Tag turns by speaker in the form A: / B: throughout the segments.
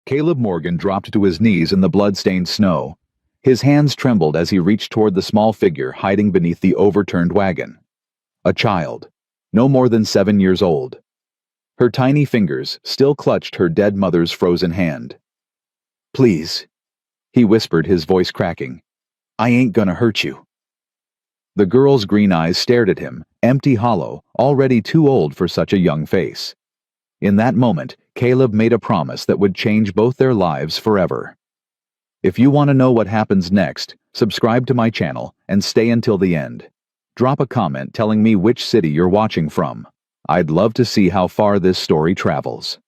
A: Caleb Morgan dropped to his knees in the blood-stained snow. His hands trembled as he reached toward the small figure hiding beneath the overturned wagon. A child, no more than 7 years old. Her tiny fingers still clutched her dead mother's frozen hand. "Please," he whispered, his voice cracking. "I ain't gonna hurt you." The girl's green eyes stared at him, empty, hollow, already too old for such a young face. In that moment, Caleb made a promise that would change both their lives forever. If you want to know what happens next, subscribe to my channel and stay until the end. Drop a comment telling me which city you're watching from. I'd love to see how far this story travels.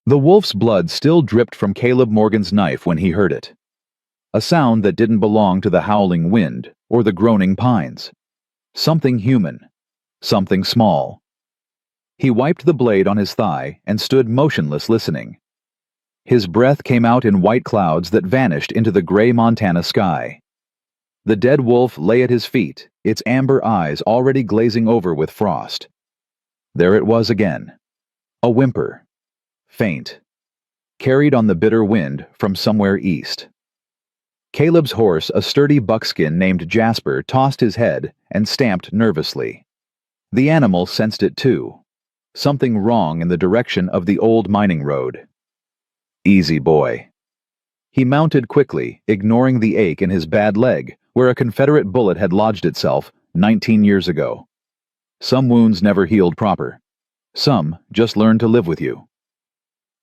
A: The wolf's blood still dripped from Caleb Morgan's knife when he heard it. A sound that didn't belong to the howling wind or the groaning pines. Something human. Something small. He wiped the blade on his thigh and stood motionless, listening. His breath came out in white clouds that vanished into the gray Montana sky. The dead wolf lay at his feet, its amber eyes already glazing over with frost. There it was again. A whimper. Faint. Carried on the bitter wind from somewhere east. Caleb's horse, a sturdy buckskin named Jasper, tossed his head and stamped nervously. The animal sensed it too. Something wrong in the direction of the old mining road. Easy, boy. He mounted quickly, ignoring the ache in his bad leg, where a Confederate bullet had lodged itself 19 years ago. Some wounds never healed proper. Some just learned to live with you.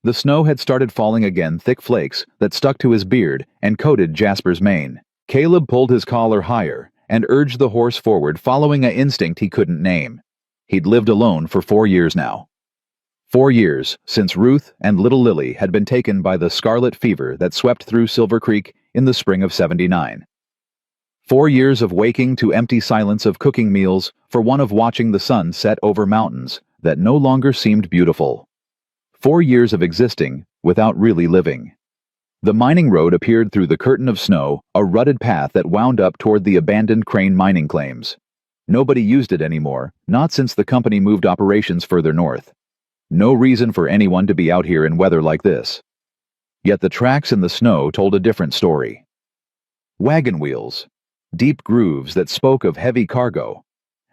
A: The snow had started falling again, thick flakes that stuck to his beard and coated Jasper's mane. Caleb pulled his collar higher and urged the horse forward, following an instinct he couldn't name. He'd lived alone for 4 years now. 4 years since Ruth and little Lily had been taken by the scarlet fever that swept through Silver Creek in the spring of '79. 4 years of waking to empty silence of cooking meals for one of watching the sun set over mountains that no longer seemed beautiful. 4 years of existing without really living. The mining road appeared through the curtain of snow, a rutted path that wound up toward the abandoned Crane mining claims. Nobody used it anymore, not since the company moved operations further north. No reason for anyone to be out here in weather like this. Yet the tracks in the snow told a different story. Wagon wheels, deep grooves that spoke of heavy cargo,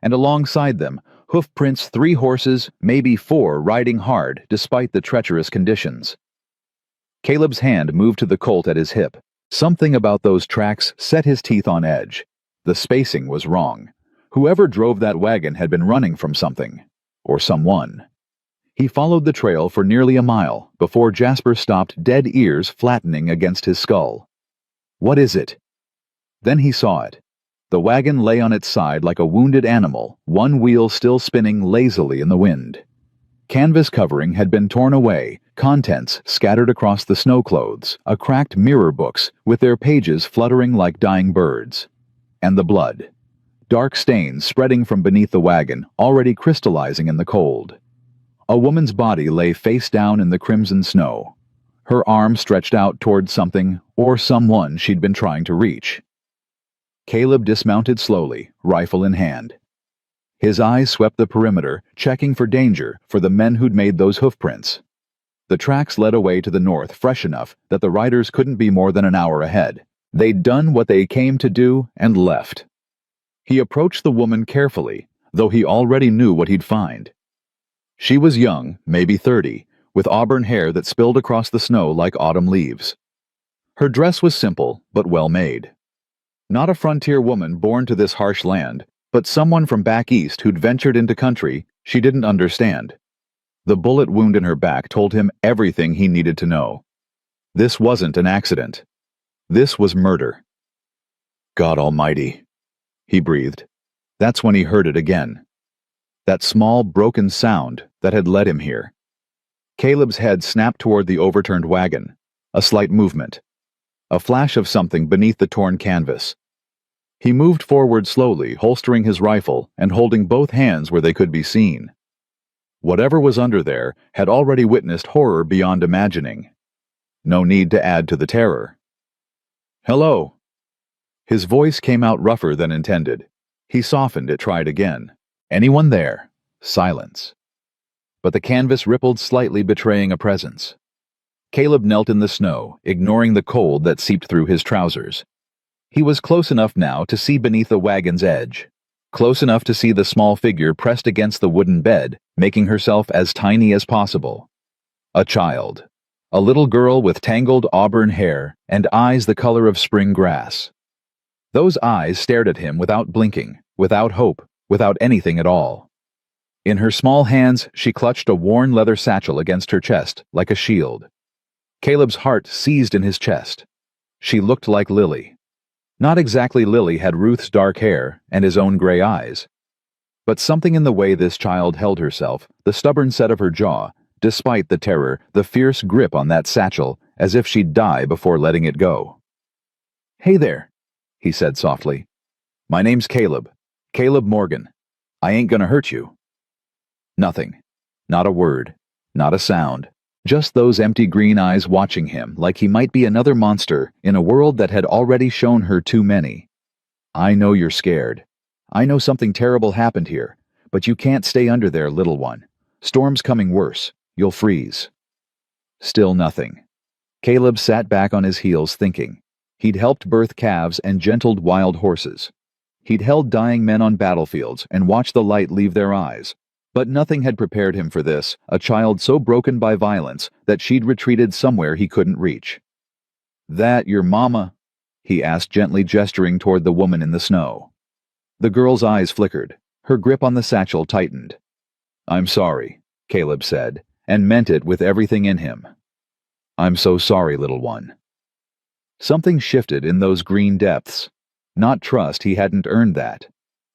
A: and alongside them, hoof prints, 3 horses, maybe 4, riding hard despite the treacherous conditions. Caleb's hand moved to the colt at his hip. Something about those tracks set his teeth on edge. The spacing was wrong. Whoever drove that wagon had been running from something, or someone. He followed the trail for nearly a mile before Jasper stopped, dead ears flattening against his skull. What is it? Then he saw it. The wagon lay on its side like a wounded animal, one wheel still spinning lazily in the wind. Canvas covering had been torn away, contents scattered across the snow clothes, a cracked mirror books with their pages fluttering like dying birds. And the blood. Dark stains spreading from beneath the wagon, already crystallizing in the cold. A woman's body lay face down in the crimson snow. Her arm stretched out toward something or someone she'd been trying to reach. Caleb dismounted slowly, rifle in hand. His eyes swept the perimeter, checking for danger for the men who'd made those hoofprints. The tracks led away to the north, fresh enough that the riders couldn't be more than an hour ahead. They'd done what they came to do and left. He approached the woman carefully, though he already knew what he'd find. She was young, maybe 30, with auburn hair that spilled across the snow like autumn leaves. Her dress was simple, but well made. Not a frontier woman born to this harsh land, but someone from back east who'd ventured into country she didn't understand. The bullet wound in her back told him everything he needed to know. This wasn't an accident. This was murder. God Almighty, he breathed. That's when he heard it again. That small, broken sound that had led him here. Caleb's head snapped toward the overturned wagon. A slight movement. A flash of something beneath the torn canvas. He moved forward slowly, holstering his rifle and holding both hands where they could be seen. Whatever was under there had already witnessed horror beyond imagining. No need to add to the terror. "Hello." His voice came out rougher than intended. He softened it, tried again. "Anyone there?" Silence. but the canvas rippled slightly, betraying a presence. Caleb knelt in the snow, ignoring the cold that seeped through his trousers. He was close enough now to see beneath the wagon's edge, close enough to see the small figure pressed against the wooden bed, making herself as tiny as possible. A child. A little girl with tangled auburn hair and eyes the color of spring grass. Those eyes stared at him without blinking, without hope, without anything at all. In her small hands, she clutched a worn leather satchel against her chest, like a shield. Caleb's heart seized in his chest. She looked like Lily. Not exactly Lily had Ruth's dark hair and his own gray eyes. But something in the way this child held herself, the stubborn set of her jaw, despite the terror, the fierce grip on that satchel, as if she'd die before letting it go. "Hey there," he said softly. "My name's Caleb. Caleb Morgan. I ain't gonna hurt you." Nothing. Not a word. Not a sound. Just those empty green eyes watching him like he might be another monster in a world that had already shown her too many. "I know you're scared. I know something terrible happened here, but you can't stay under there, little one. Storm's coming worse. You'll freeze." Still nothing. Caleb sat back on his heels thinking. He'd helped birth calves and gentled wild horses. He'd held dying men on battlefields and watched the light leave their eyes. But nothing had prepared him for this, a child so broken by violence that she'd retreated somewhere he couldn't reach. "That your mama?" he asked, gently gesturing toward the woman in the snow. The girl's eyes flickered. Her grip on the satchel tightened. "I'm sorry," Caleb said, and meant it with everything in him. "I'm so sorry, little one." Something shifted in those green depths. Not trust, he hadn't earned that.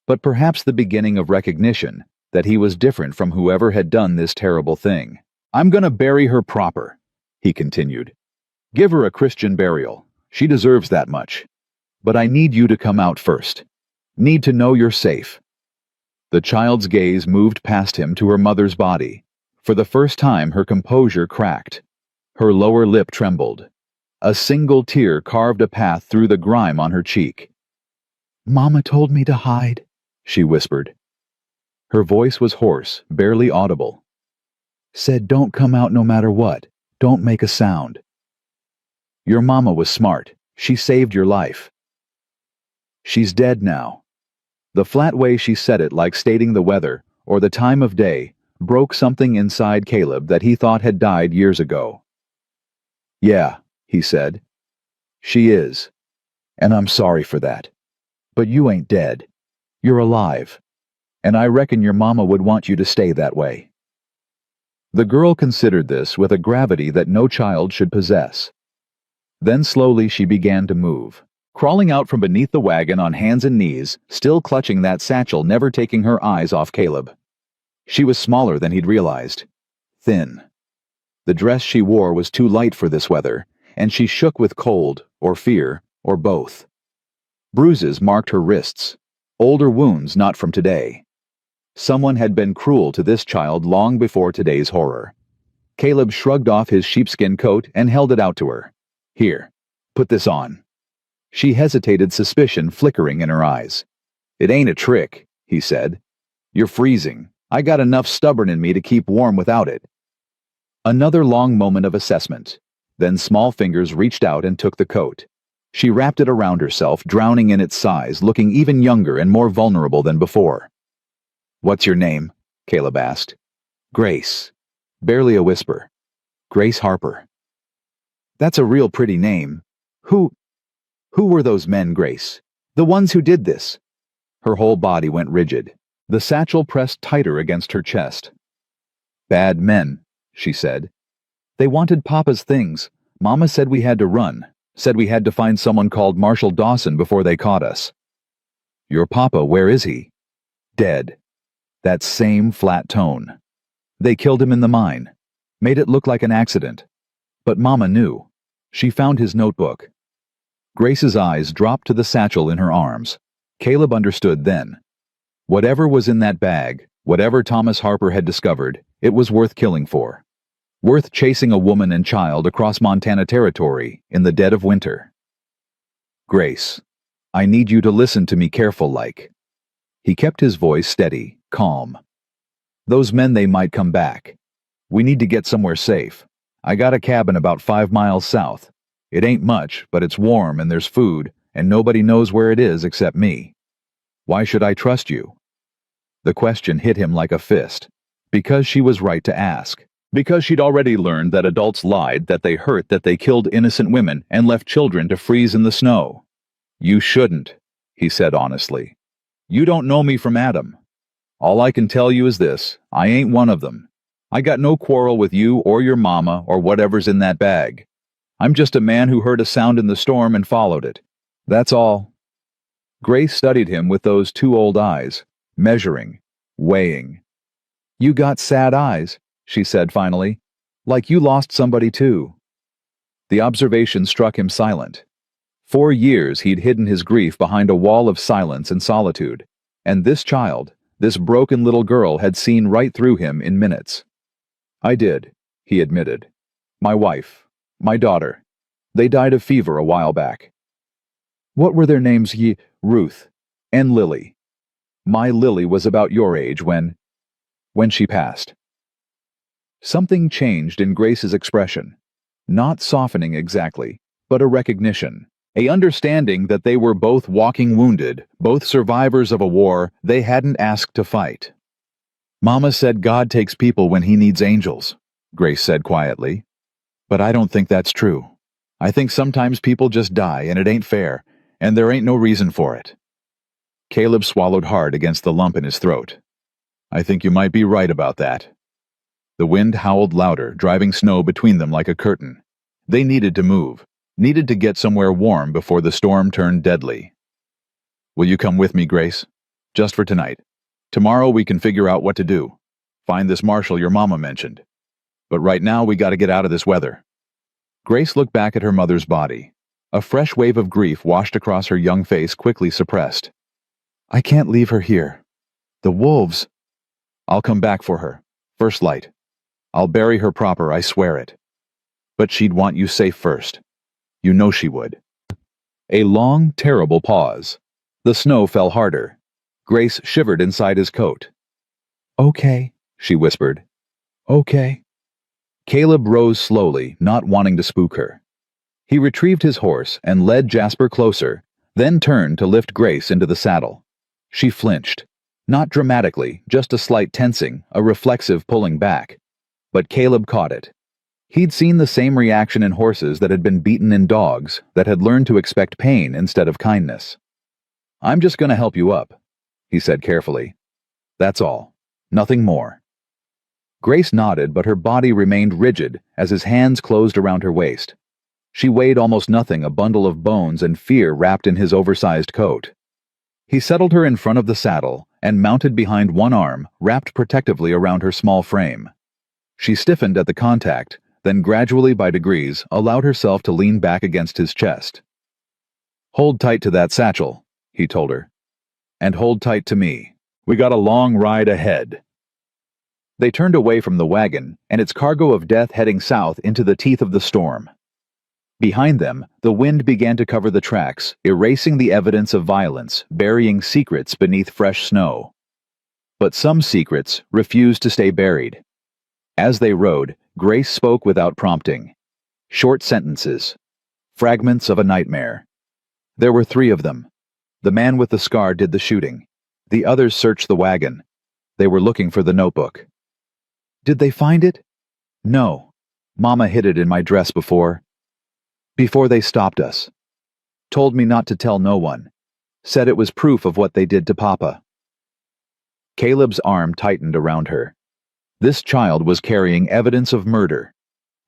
A: But perhaps the beginning of recognition, that he was different from whoever had done this terrible thing. "I'm gonna bury her proper," he continued. "Give her a Christian burial. She deserves that much. But I need you to come out first. Need to know you're safe." The child's gaze moved past him to her mother's body. For the first time, her composure cracked. Her lower lip trembled. A single tear carved a path through the grime on her cheek. "Mama told me to hide," she whispered. Her voice was hoarse, barely audible. "Said don't come out no matter what. Don't make a sound." "Your mama was smart. She saved your life." "She's dead now." The flat way she said it, like stating the weather, or the time of day, broke something inside Caleb that he thought had died years ago. "Yeah," he said. "She is. And I'm sorry for that. But you ain't dead. You're alive. And I reckon your mama would want you to stay that way." The girl considered this with a gravity that no child should possess. Then slowly she began to move, crawling out from beneath the wagon on hands and knees, still clutching that satchel, never taking her eyes off Caleb. She was smaller than he'd realized. Thin. The dress she wore was too light for this weather, and she shook with cold, or fear, or both. Bruises marked her wrists. Older wounds not from today. Someone had been cruel to this child long before today's horror. Caleb shrugged off his sheepskin coat and held it out to her. "Here, put this on." She hesitated, suspicion flickering in her eyes. "It ain't a trick," he said. "You're freezing. I got enough stubborn in me to keep warm without it." Another long moment of assessment. Then small fingers reached out and took the coat. She wrapped it around herself, drowning in its size, looking even younger and more vulnerable than before. "What's your name?" Caleb asked. "Grace." Barely a whisper. "Grace Harper." "That's a real pretty name. Who were those men, Grace? The ones who did this?" Her whole body went rigid. The satchel pressed tighter against her chest. "Bad men," she said. "They wanted Papa's things. Mama said we had to run. Said we had to find someone called Marshall Dawson before they caught us." "Your Papa, where is he?" "Dead." That same flat tone. "They killed him in the mine. Made it look like an accident. But Mama knew. She found his notebook." Grace's eyes dropped to the satchel in her arms. Caleb understood then. Whatever was in that bag, whatever Thomas Harper had discovered, it was worth killing for. Worth chasing a woman and child across Montana territory in the dead of winter. "Grace, I need you to listen to me careful like." He kept his voice steady, calm. Those men, they might come back. We need to get somewhere safe. I got a cabin about 5 miles south. It ain't much, but it's warm and there's food, and nobody knows where it is except me. Why should I trust you?" The question hit him like a fist. Because she was right to ask. Because she'd already learned that adults lied, that they hurt, that they killed innocent women and left children to freeze in the snow. "You shouldn't," he said honestly. "You don't know me from Adam. All I can tell you is this: I ain't one of them. I got no quarrel with you or your mama or whatever's in that bag. I'm just a man who heard a sound in the storm and followed it. That's all." Grace studied him with those two old eyes, measuring, weighing. "You got sad eyes," she said finally, "like you lost somebody too." The observation struck him silent. 4 years he'd hidden his grief behind a wall of silence and solitude, and this child, this broken little girl, had seen right through him in minutes. "I did," he admitted. "My wife, my daughter. They died of fever a while back." "What were their names?" "Ruth and Lily. My Lily was about your age when she passed." Something changed in Grace's expression. Not softening exactly, but a recognition, a understanding that they were both walking wounded, both survivors of a war they hadn't asked to fight. "Mama said God takes people when he needs angels," Grace said quietly. "But I don't think that's true. I think sometimes people just die and it ain't fair, and there ain't no reason for it." Caleb swallowed hard against the lump in his throat. "I think you might be right about that." The wind howled louder, driving snow between them like a curtain. They needed to move, needed to get somewhere warm before the storm turned deadly. "Will you come with me, Grace? Just for tonight. Tomorrow we can figure out what to do. Find this marshal your mama mentioned. But right now we gotta get out of this weather." Grace looked back at her mother's body. A fresh wave of grief washed across her young face, quickly suppressed. "I can't leave her here. The wolves—" "I'll come back for her. First light. I'll bury her proper, I swear it. But she'd want you safe first. You know she would." A long, terrible pause. The snow fell harder. Grace shivered inside his coat. "Okay," she whispered. "Okay." Caleb rose slowly, not wanting to spook her. He retrieved his horse and led Jasper closer, then turned to lift Grace into the saddle. She flinched. Not dramatically, just a slight tensing, a reflexive pulling back. But Caleb caught it. He'd seen the same reaction in horses that had been beaten in dogs, that had learned to expect pain instead of kindness. "I'm just going to help you up," he said carefully. "That's all. Nothing more." Grace nodded, but her body remained rigid as his hands closed around her waist. She weighed almost nothing, a bundle of bones and fear wrapped in his oversized coat. He settled her in front of the saddle and mounted behind one arm, wrapped protectively around her small frame. She stiffened at the contact, then gradually by degrees allowed herself to lean back against his chest. "Hold tight to that satchel," he told her. "And hold tight to me. We got a long ride ahead." They turned away from the wagon and its cargo of death, heading south into the teeth of the storm. Behind them, the wind began to cover the tracks, erasing the evidence of violence, burying secrets beneath fresh snow. But some secrets refused to stay buried. As they rode, Grace spoke without prompting. Short sentences. Fragments of a nightmare. There were 3 of them. The man with the scar did the shooting. The others searched the wagon. They were looking for the notebook. "Did they find it?" "No. Mama hid it in my dress before they stopped us. Told me not to tell no one. Said it was proof of what they did to Papa." Caleb's arm tightened around her. This child was carrying evidence of murder.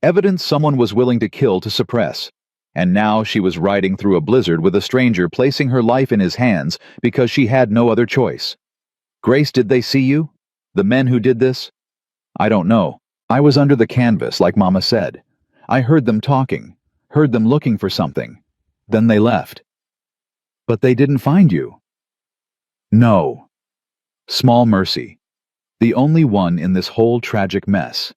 A: Evidence someone was willing to kill to suppress. And now she was riding through a blizzard with a stranger, placing her life in his hands because she had no other choice. "Grace, did they see you? The men who did this?" "I don't know. I was under the canvas, like Mama said. I heard them talking, heard them looking for something. Then they left." "But they didn't find you?" "No." Small mercy. The only one in this whole tragic mess.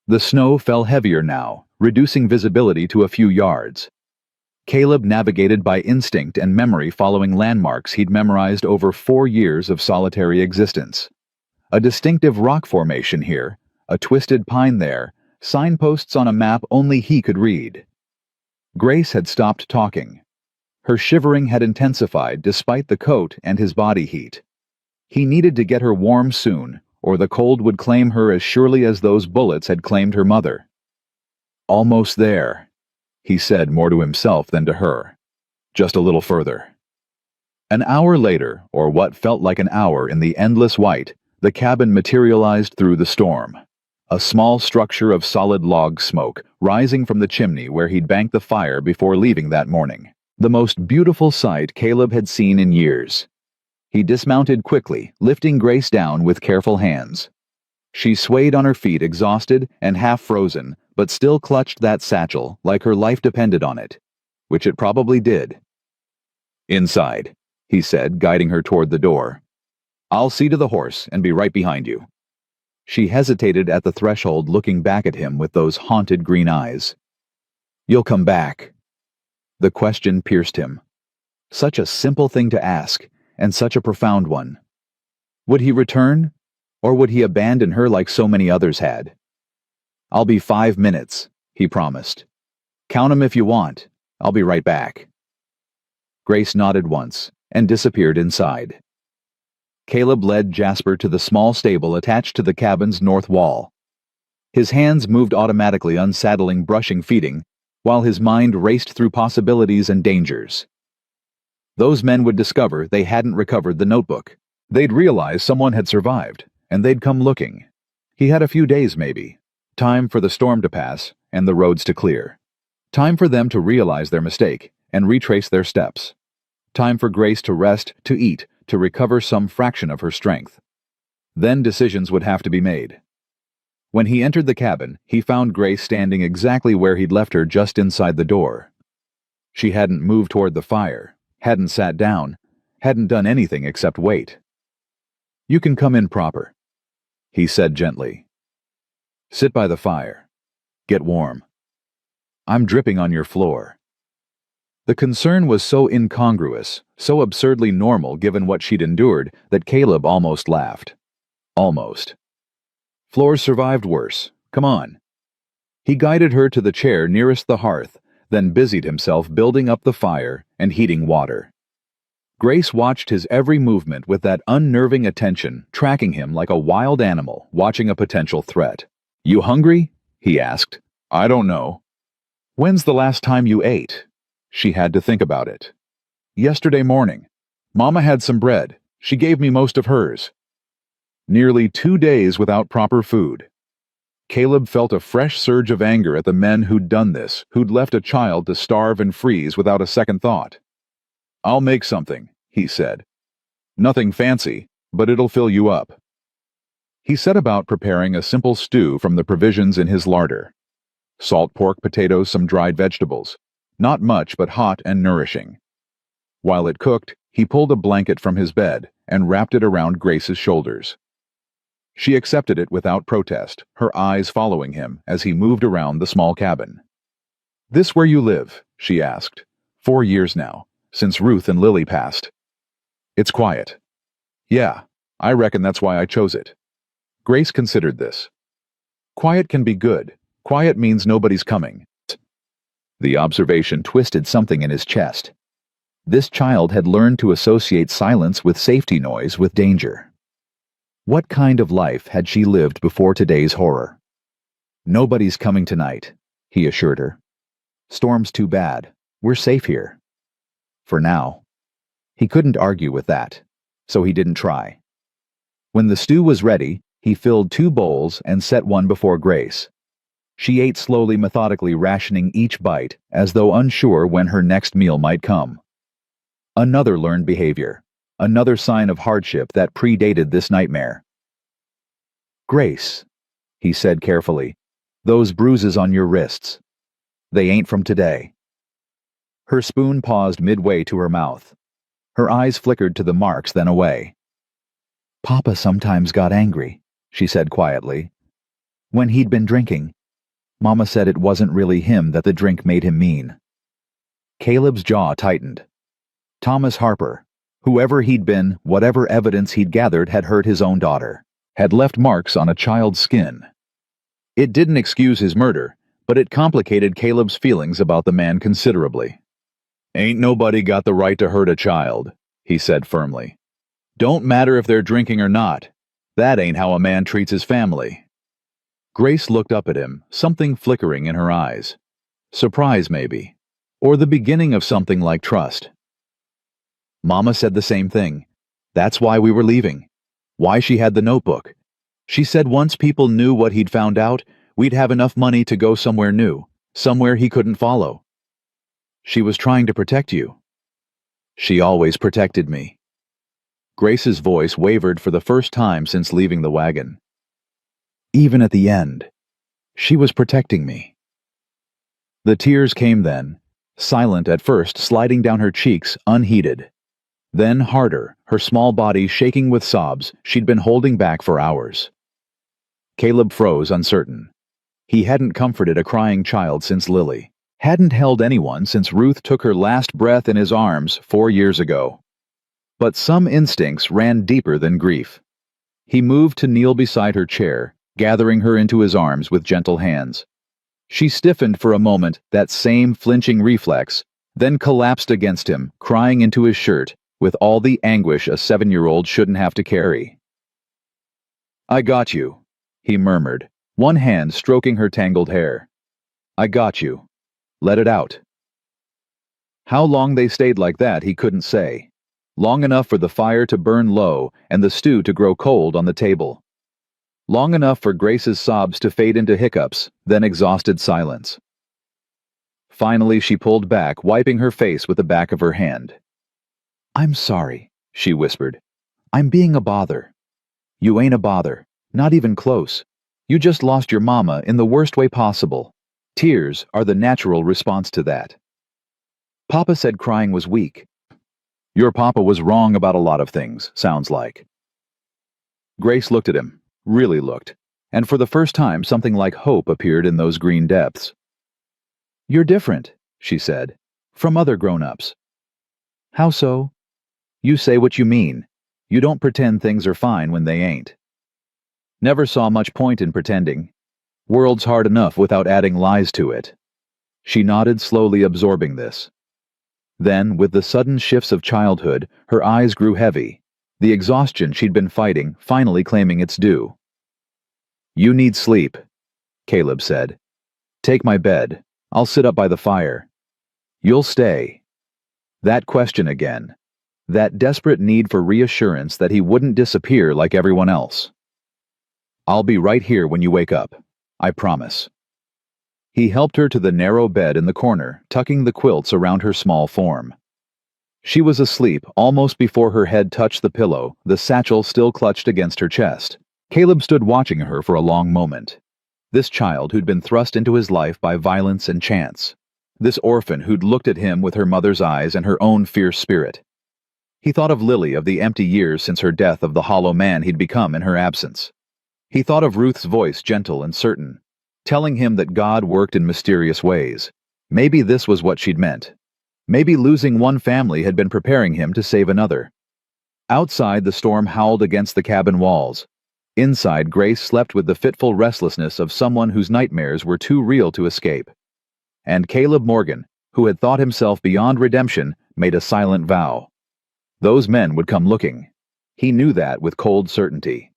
A: The snow fell heavier now, reducing visibility to a few yards. Caleb navigated by instinct and memory, following landmarks he'd memorized over 4 years of solitary existence. A distinctive rock formation here, a twisted pine there, signposts on a map only he could read. Grace had stopped talking. Her shivering had intensified despite the coat and his body heat. He needed to get her warm soon, or the cold would claim her as surely as those bullets had claimed her mother. "Almost there," he said more to himself than to her. "Just a little further." An hour later, or what felt like an hour in the endless white, the cabin materialized through the storm. A small structure of solid log smoke, rising from the chimney where he'd banked the fire before leaving that morning. The most beautiful sight Caleb had seen in years. He dismounted quickly, lifting Grace down with careful hands. She swayed on her feet, exhausted and half frozen, but still clutched that satchel like her life depended on it, which it probably did. "Inside," he said, guiding her toward the door. "I'll see to the horse and be right behind you." She hesitated at the threshold, looking back at him with those haunted green eyes. "You'll come back?" The question pierced him. Such a simple thing to ask, and such a profound one. Would he return, or would he abandon her like so many others had? "I'll be 5 minutes," he promised. "Count 'em if you want. I'll be right back." Grace nodded once, and disappeared inside. Caleb led Jasper to the small stable attached to the cabin's north wall. His hands moved automatically, unsaddling, brushing, feeding, while his mind raced through possibilities and dangers. Those men would discover they hadn't recovered the notebook. They'd realize someone had survived, and they'd come looking. He had a few days, maybe. Time for the storm to pass and the roads to clear. Time for them to realize their mistake and retrace their steps. Time for Grace to rest, to eat, to recover some fraction of her strength. Then decisions would have to be made. When he entered the cabin, he found Grace standing exactly where he'd left her, just inside the door. She hadn't moved toward the fire, hadn't sat down, hadn't done anything except wait. "You can come in proper," he said gently. "Sit by the fire. Get warm. I'm dripping on your floor." The concern was so incongruous, so absurdly normal given what she'd endured, that Caleb almost laughed. Almost. "Floors survived worse. Come on." He guided her to the chair nearest the hearth, then busied himself building up the fire and heating water. Grace watched his every movement with that unnerving attention, tracking him like a wild animal watching a potential threat. "You hungry?" he asked. "I don't know." "When's the last time you ate?" She had to think about it. "Yesterday morning. Mama had some bread. She gave me most of hers." Nearly 2 days without proper food. Caleb felt a fresh surge of anger at the men who'd done this, who'd left a child to starve and freeze without a second thought. "I'll make something," he said. "Nothing fancy, but it'll fill you up." He set about preparing a simple stew from the provisions in his larder. Salt pork, potatoes, some dried vegetables. Not much, but hot and nourishing. While it cooked, he pulled a blanket from his bed and wrapped it around Grace's shoulders. She accepted it without protest, her eyes following him as he moved around the small cabin. "This where you live?" she asked. 4 years now, since Ruth and Lily passed. "It's quiet." "Yeah, I reckon that's why I chose it." Grace considered this. "Quiet can be good. Quiet means nobody's coming." The observation twisted something in his chest. This child had learned to associate silence with safety, noise with danger. What kind of life had she lived before today's horror? "Nobody's coming tonight," he assured her. "Storm's too bad. We're safe here. For now." He couldn't argue with that, so he didn't try. When the stew was ready, he filled 2 bowls and set one before Grace. She ate slowly, methodically, rationing each bite, as though unsure when her next meal might come. Another learned behavior, another sign of hardship that predated this nightmare. "Grace," he said carefully, "those bruises on your wrists. They ain't from today." Her spoon paused midway to her mouth. Her eyes flickered to the marks, then away. "Papa sometimes got angry," she said quietly. "When he'd been drinking. Mama said it wasn't really him, that the drink made him mean." Caleb's jaw tightened. Thomas Harper, whoever he'd been, whatever evidence he'd gathered, had hurt his own daughter. had left marks on a child's skin. It didn't excuse his murder, but it complicated Caleb's feelings about the man considerably. "Ain't nobody got the right to hurt a child," he said firmly. "Don't matter if they're drinking or not. That ain't how a man treats his family." Grace looked up at him, something flickering in her eyes. Surprise, maybe. Or the beginning of something like trust. Mama said the same thing. That's why we were leaving. Why she had the notebook. She said once people knew what he'd found out, we'd have enough money to go somewhere new, somewhere he couldn't follow. She was trying to protect you. She always protected me. Grace's voice wavered for the first time since leaving the wagon. Even at the end, she was protecting me. The tears came then, silent at first, sliding down her cheeks unheeded. Then harder, her small body shaking with sobs she'd been holding back for hours. Caleb froze, uncertain. He hadn't comforted a crying child since Lily, hadn't held anyone since Ruth took her last breath in his arms 4 years ago. But some instincts ran deeper than grief. He moved to kneel beside her chair, gathering her into his arms with gentle hands. She stiffened for a moment, that same flinching reflex, then collapsed against him, crying into his shirt, with all the anguish a 7-year-old shouldn't have to carry. "I got you," he murmured, one hand stroking her tangled hair. "I got you. Let it out." How long they stayed like that he couldn't say. Long enough for the fire to burn low and the stew to grow cold on the table. Long enough for Grace's sobs to fade into hiccups, then exhausted silence. Finally she pulled back, wiping her face with the back of her hand. "I'm sorry," she whispered. "I'm being a bother." "You ain't a bother. Not even close. You just lost your mama in the worst way possible. Tears are the natural response to that." "Papa said crying was weak." "Your papa was wrong about a lot of things, sounds like." Grace looked at him, really looked, and for the first time something like hope appeared in those green depths. "You're different," she said, "from other grown-ups." "How so?" "You say what you mean. You don't pretend things are fine when they ain't." "Never saw much point in pretending. World's hard enough without adding lies to it." She nodded, slowly absorbing this. Then, with the sudden shifts of childhood, her eyes grew heavy, the exhaustion she'd been fighting finally claiming its due. "You need sleep," Caleb said. "Take my bed. I'll sit up by the fire. You'll stay." That question again. That desperate need for reassurance that he wouldn't disappear like everyone else. "I'll be right here when you wake up. I promise." He helped her to the narrow bed in the corner, tucking the quilts around her small form. She was asleep almost before her head touched the pillow, the satchel still clutched against her chest. Caleb stood watching her for a long moment. This child who'd been thrust into his life by violence and chance. This orphan who'd looked at him with her mother's eyes and her own fierce spirit. He thought of Lily, of the empty years since her death, of the hollow man he'd become in her absence. He thought of Ruth's voice, gentle and certain, telling him that God worked in mysterious ways. Maybe this was what she'd meant. Maybe losing one family had been preparing him to save another. Outside, the storm howled against the cabin walls. Inside, Grace slept with the fitful restlessness of someone whose nightmares were too real to escape. And Caleb Morgan, who had thought himself beyond redemption, made a silent vow. Those men would come looking. He knew that with cold certainty.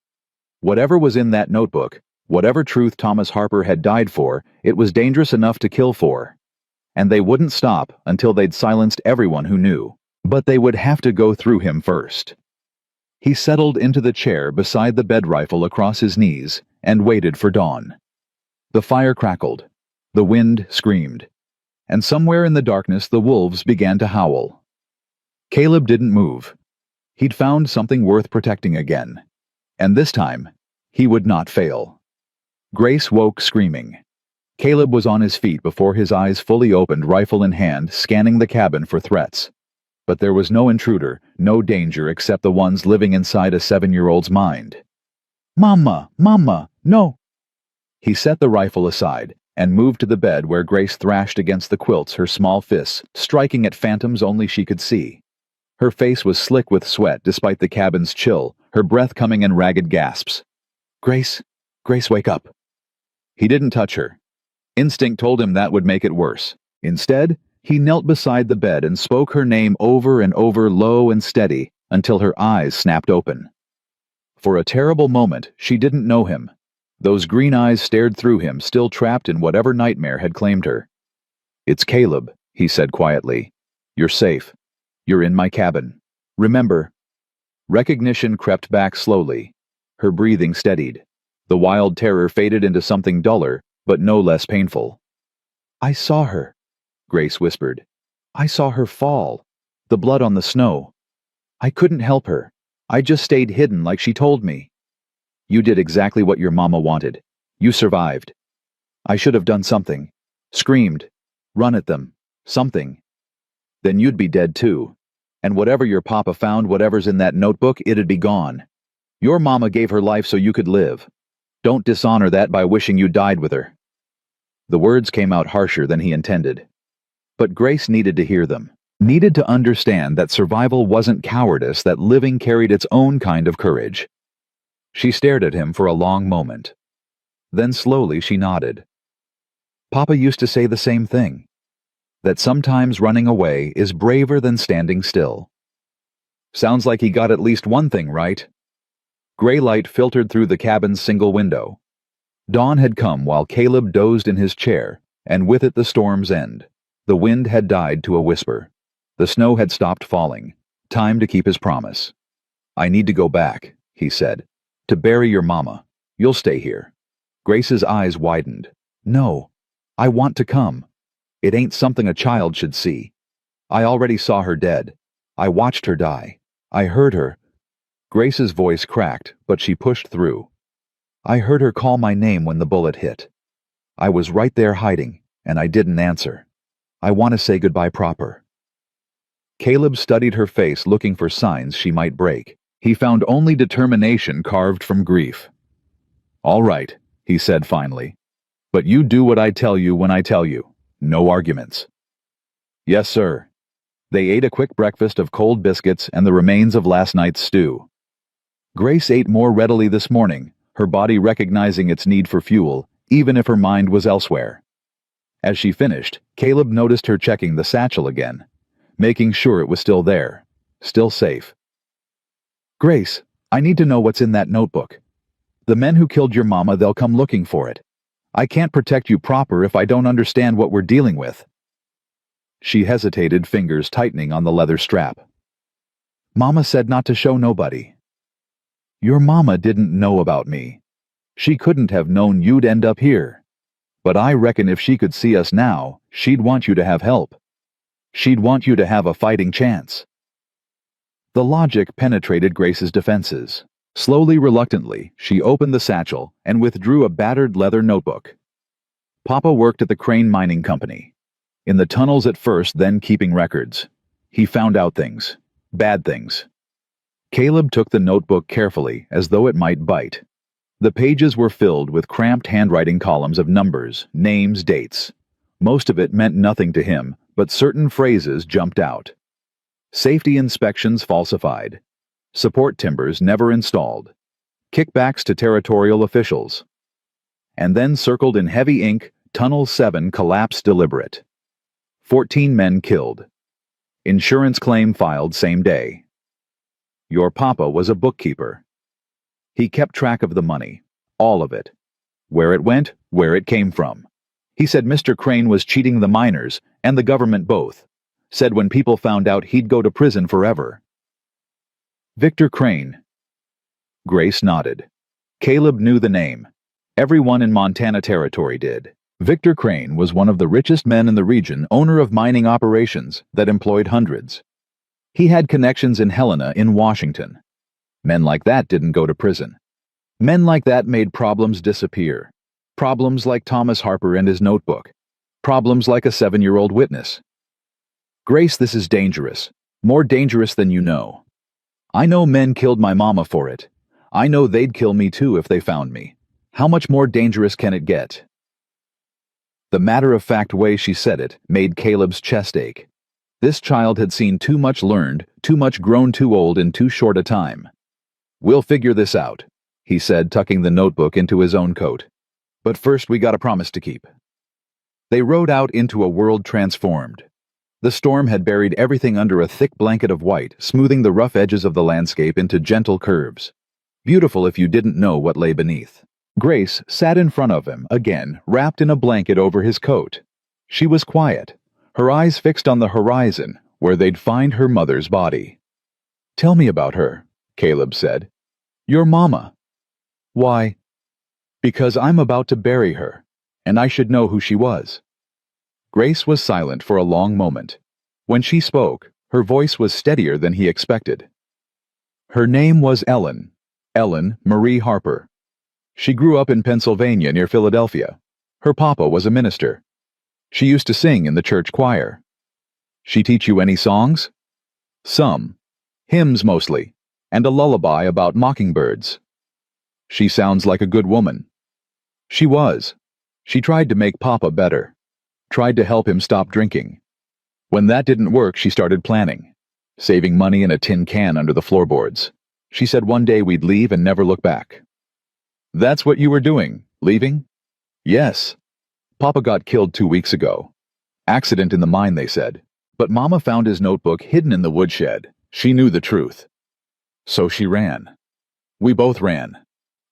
A: Whatever was in that notebook, whatever truth Thomas Harper had died for, it was dangerous enough to kill for. And they wouldn't stop until they'd silenced everyone who knew. But they would have to go through him first. He settled into the chair beside the bed rifle across his knees and waited for dawn. The fire crackled. The wind screamed. And somewhere in the darkness the wolves began to howl. Caleb didn't move. He'd found something worth protecting again. And this time, he would not fail. Grace woke screaming. Caleb was on his feet before his eyes fully opened, rifle in hand, scanning the cabin for threats. But there was no intruder, no danger except the ones living inside a 7-year-old's mind. "Mama! Mama! No!" He set the rifle aside and moved to the bed where Grace thrashed against the quilts, her small fists striking at phantoms only she could see. Her face was slick with sweat despite the cabin's chill, her breath coming in ragged gasps. Grace, Grace, wake up. He didn't touch her. Instinct told him that would make it worse. Instead, he knelt beside the bed and spoke her name over and over, low and steady, until her eyes snapped open. For a terrible moment, she didn't know him. Those green eyes stared through him, still trapped in whatever nightmare had claimed her. "It's Caleb," he said quietly. "You're safe. You're in my cabin. Remember." Recognition crept back slowly. Her breathing steadied. The wild terror faded into something duller, but no less painful. "I saw her," Grace whispered. "I saw her fall. The blood on the snow. I couldn't help her. I just stayed hidden like she told me." "You did exactly what your mama wanted. You survived." "I should have done something. Screamed. Run at them. Something. Then you'd be dead too. And whatever your papa found, whatever's in that notebook, it'd be gone. Your mama gave her life so you could live. Don't dishonor that by wishing you died with her." The words came out harsher than he intended. But Grace needed to hear them. Needed to understand that survival wasn't cowardice, that living carried its own kind of courage. She stared at him for a long moment. Then slowly she nodded. "Papa used to say the same thing. That sometimes running away is braver than standing still." Sounds like he got at least one thing right. Gray light filtered through the cabin's single window. Dawn had come while Caleb dozed in his chair, and with it the storm's end. The wind had died to a whisper. The snow had stopped falling. Time to keep his promise. "I need to go back," he said. "To bury your mama. You'll stay here." Grace's eyes widened. "No. I want to come. It ain't something a child should see. I already saw her dead. I watched her die. I heard her." Grace's voice cracked, but she pushed through. "I heard her call my name when the bullet hit. I was right there hiding, and I didn't answer. I want to say goodbye proper." Caleb studied her face, looking for signs she might break. He found only determination carved from grief. "All right," he said finally. "But you do what I tell you when I tell you. No arguments." "Yes, sir." They ate a quick breakfast of cold biscuits and the remains of last night's stew. Grace ate more readily this morning, her body recognizing its need for fuel, even if her mind was elsewhere. As she finished, Caleb noticed her checking the satchel again, making sure it was still there, still safe. "Grace, I need to know what's in that notebook. The men who killed your mama, they'll come looking for it. I can't protect you proper if I don't understand what we're dealing with." She hesitated, fingers tightening on the leather strap. "Mama said not to show nobody." "Your mama didn't know about me. She couldn't have known you'd end up here. But I reckon if she could see us now, she'd want you to have help. She'd want you to have a fighting chance." The logic penetrated Grace's defenses. Slowly, reluctantly, she opened the satchel and withdrew a battered leather notebook. Papa worked at the Crane Mining Company. In the tunnels at first, then keeping records. He found out things. Bad things. Caleb took the notebook carefully, as though it might bite. The pages were filled with cramped handwriting columns of numbers, names, dates. Most of it meant nothing to him, but certain phrases jumped out. Safety inspections falsified. Support timbers never installed. Kickbacks to territorial officials. And then circled in heavy ink, Tunnel 7 collapse deliberate. 14 men killed. Insurance claim filed same day. Your papa was a bookkeeper. He kept track of the money, all of it. Where it went, where it came from. He said Mr. Crane was cheating the miners and the government both. Said when people found out he'd go to prison forever. Victor Crane. Grace nodded. Caleb knew the name. Everyone in Montana Territory did. Victor Crane was one of the richest men in the region, owner of mining operations that employed hundreds. He had connections in Helena in Washington. Men like that didn't go to prison. Men like that made problems disappear. Problems like Thomas Harper and his notebook. Problems like a 7-year-old witness. Grace, this is dangerous. More dangerous than you know. I know men killed my mama for it. I know they'd kill me too if they found me. How much more dangerous can it get? The matter-of-fact way she said it made Caleb's chest ache. This child had seen too much, learned, too much, grown too old in too short a time. We'll figure this out. he said, tucking the notebook into his own coat. "But first we got a promise to keep." They rode out into a world transformed. The storm had buried everything under a thick blanket of white, smoothing the rough edges of the landscape into gentle curves. Beautiful if you didn't know what lay beneath. Grace sat in front of him, again, wrapped in a blanket over his coat. She was quiet, her eyes fixed on the horizon, where they'd find her mother's body. "Tell me about her," Caleb said. "Your mama." "Why?" "Because I'm about to bury her, and I should know who she was." Grace was silent for a long moment. When she spoke, her voice was steadier than he expected. "Her name was Ellen Marie Harper. She grew up in Pennsylvania near Philadelphia. Her papa was a minister. She used to sing in the church choir." "She teach you any songs?" "Some. Hymns mostly, and a lullaby about mockingbirds." "She sounds like a good woman." "She was. She tried to make papa better. Tried to help him stop drinking. When that didn't work, she started planning. Saving money in a tin can under the floorboards. She said one day we'd leave and never look back." "That's what you were doing, leaving?" "Yes. Papa got killed 2 weeks ago. Accident in the mine, they said. But Mama found his notebook hidden in the woodshed. She knew the truth. So she ran. We both ran.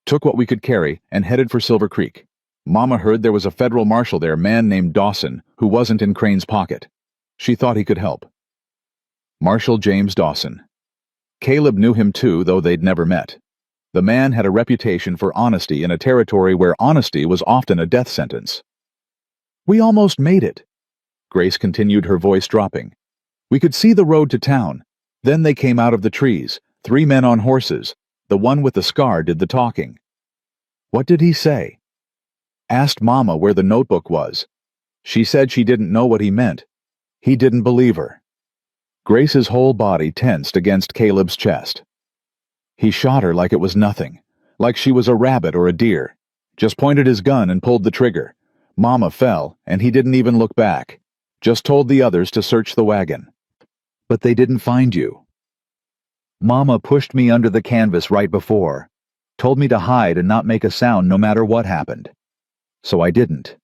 A: Took what we could carry and headed for Silver Creek. Mama heard there was a federal marshal there, man named Dawson, who wasn't in Crane's pocket. She thought he could help." Marshal James Dawson. Caleb knew him too, though they'd never met. The man had a reputation for honesty in a territory where honesty was often a death sentence. "We almost made it," Grace continued, her voice dropping. "We could see the road to town. Then they came out of the trees, 3 men on horses. The one with the scar did the talking." "What did he say?" "Asked Mama where the notebook was. She said she didn't know what he meant. He didn't believe her." Grace's whole body tensed against Caleb's chest. "He shot her like it was nothing, like she was a rabbit or a deer. Just pointed his gun and pulled the trigger. Mama fell, and he didn't even look back. Just told the others to search the wagon." "But they didn't find you." "Mama pushed me under the canvas right before. Told me to hide and not make a sound no matter what happened. So I didn't.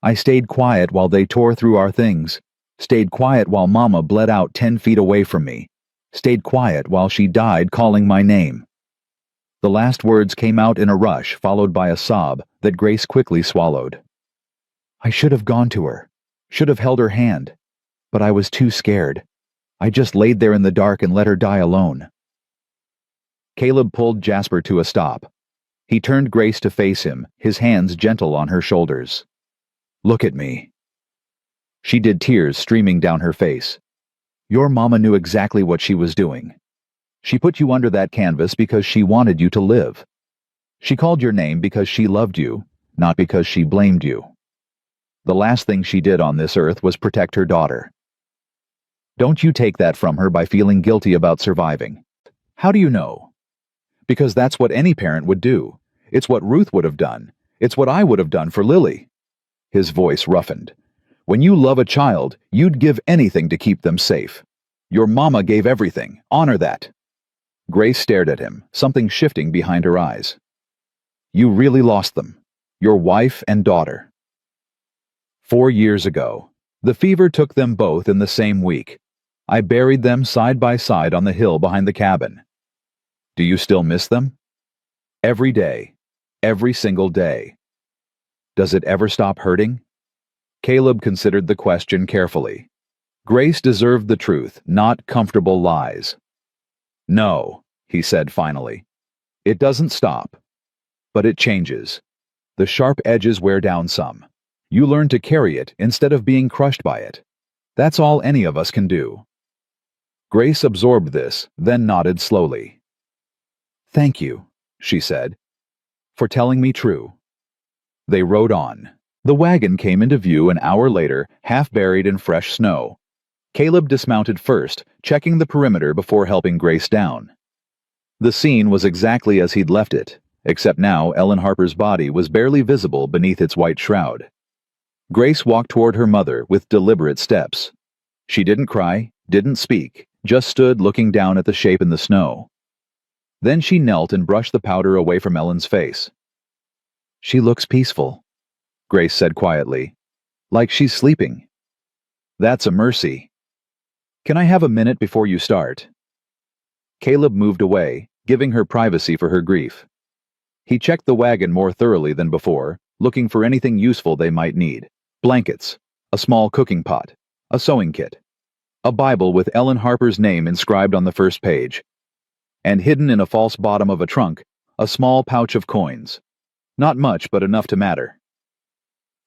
A: I stayed quiet while they tore through our things. Stayed quiet while Mama bled out 10 feet away from me. Stayed quiet while she died calling my name." The last words came out in a rush, followed by a sob that Grace quickly swallowed. "I should have gone to her. Should have held her hand. But I was too scared. I just laid there in the dark and let her die alone." Caleb pulled Jasper to a stop. He turned Grace to face him, his hands gentle on her shoulders. "Look at me." She did, tears streaming down her face. "Your mama knew exactly what she was doing. She put you under that canvas because she wanted you to live. She called your name because she loved you, not because she blamed you. The last thing she did on this earth was protect her daughter. Don't you take that from her by feeling guilty about surviving. How do you know? Because that's what any parent would do. It's what Ruth would have done. It's what I would have done for Lily." His voice roughened. "When you love a child, you'd give anything to keep them safe. Your mama gave everything. Honor that." Grace stared at him, something shifting behind her eyes. "You really lost them. Your wife and daughter." 4 years ago. The fever took them both in the same week. I buried them side by side on the hill behind the cabin. Do you still miss them? Every day. Every single day. Does it ever stop hurting? Caleb considered the question carefully. Grace deserved the truth, not comfortable lies. "No," he said finally. "It doesn't stop. But it changes. The sharp edges wear down some. You learn to carry it instead of being crushed by it. That's all any of us can do." Grace absorbed this, then nodded slowly. "Thank you," she said, "for telling me true." They rode on. The wagon came into view an hour later, half buried in fresh snow. Caleb dismounted first, checking the perimeter before helping Grace down. The scene was exactly as he'd left it, except now Ellen Harper's body was barely visible beneath its white shroud. Grace walked toward her mother with deliberate steps. She didn't cry, didn't speak, just stood looking down at the shape in the snow. Then she knelt and brushed the powder away from Ellen's face. "She looks peaceful," Grace said quietly. "Like she's sleeping." "That's a mercy. Can I have a minute before you start?" Caleb moved away, giving her privacy for her grief. He checked the wagon more thoroughly than before, looking for anything useful they might need. Blankets, a small cooking pot, a sewing kit, a Bible with Ellen Harper's name inscribed on the first page, and hidden in a false bottom of a trunk, a small pouch of coins. Not much, but enough to matter.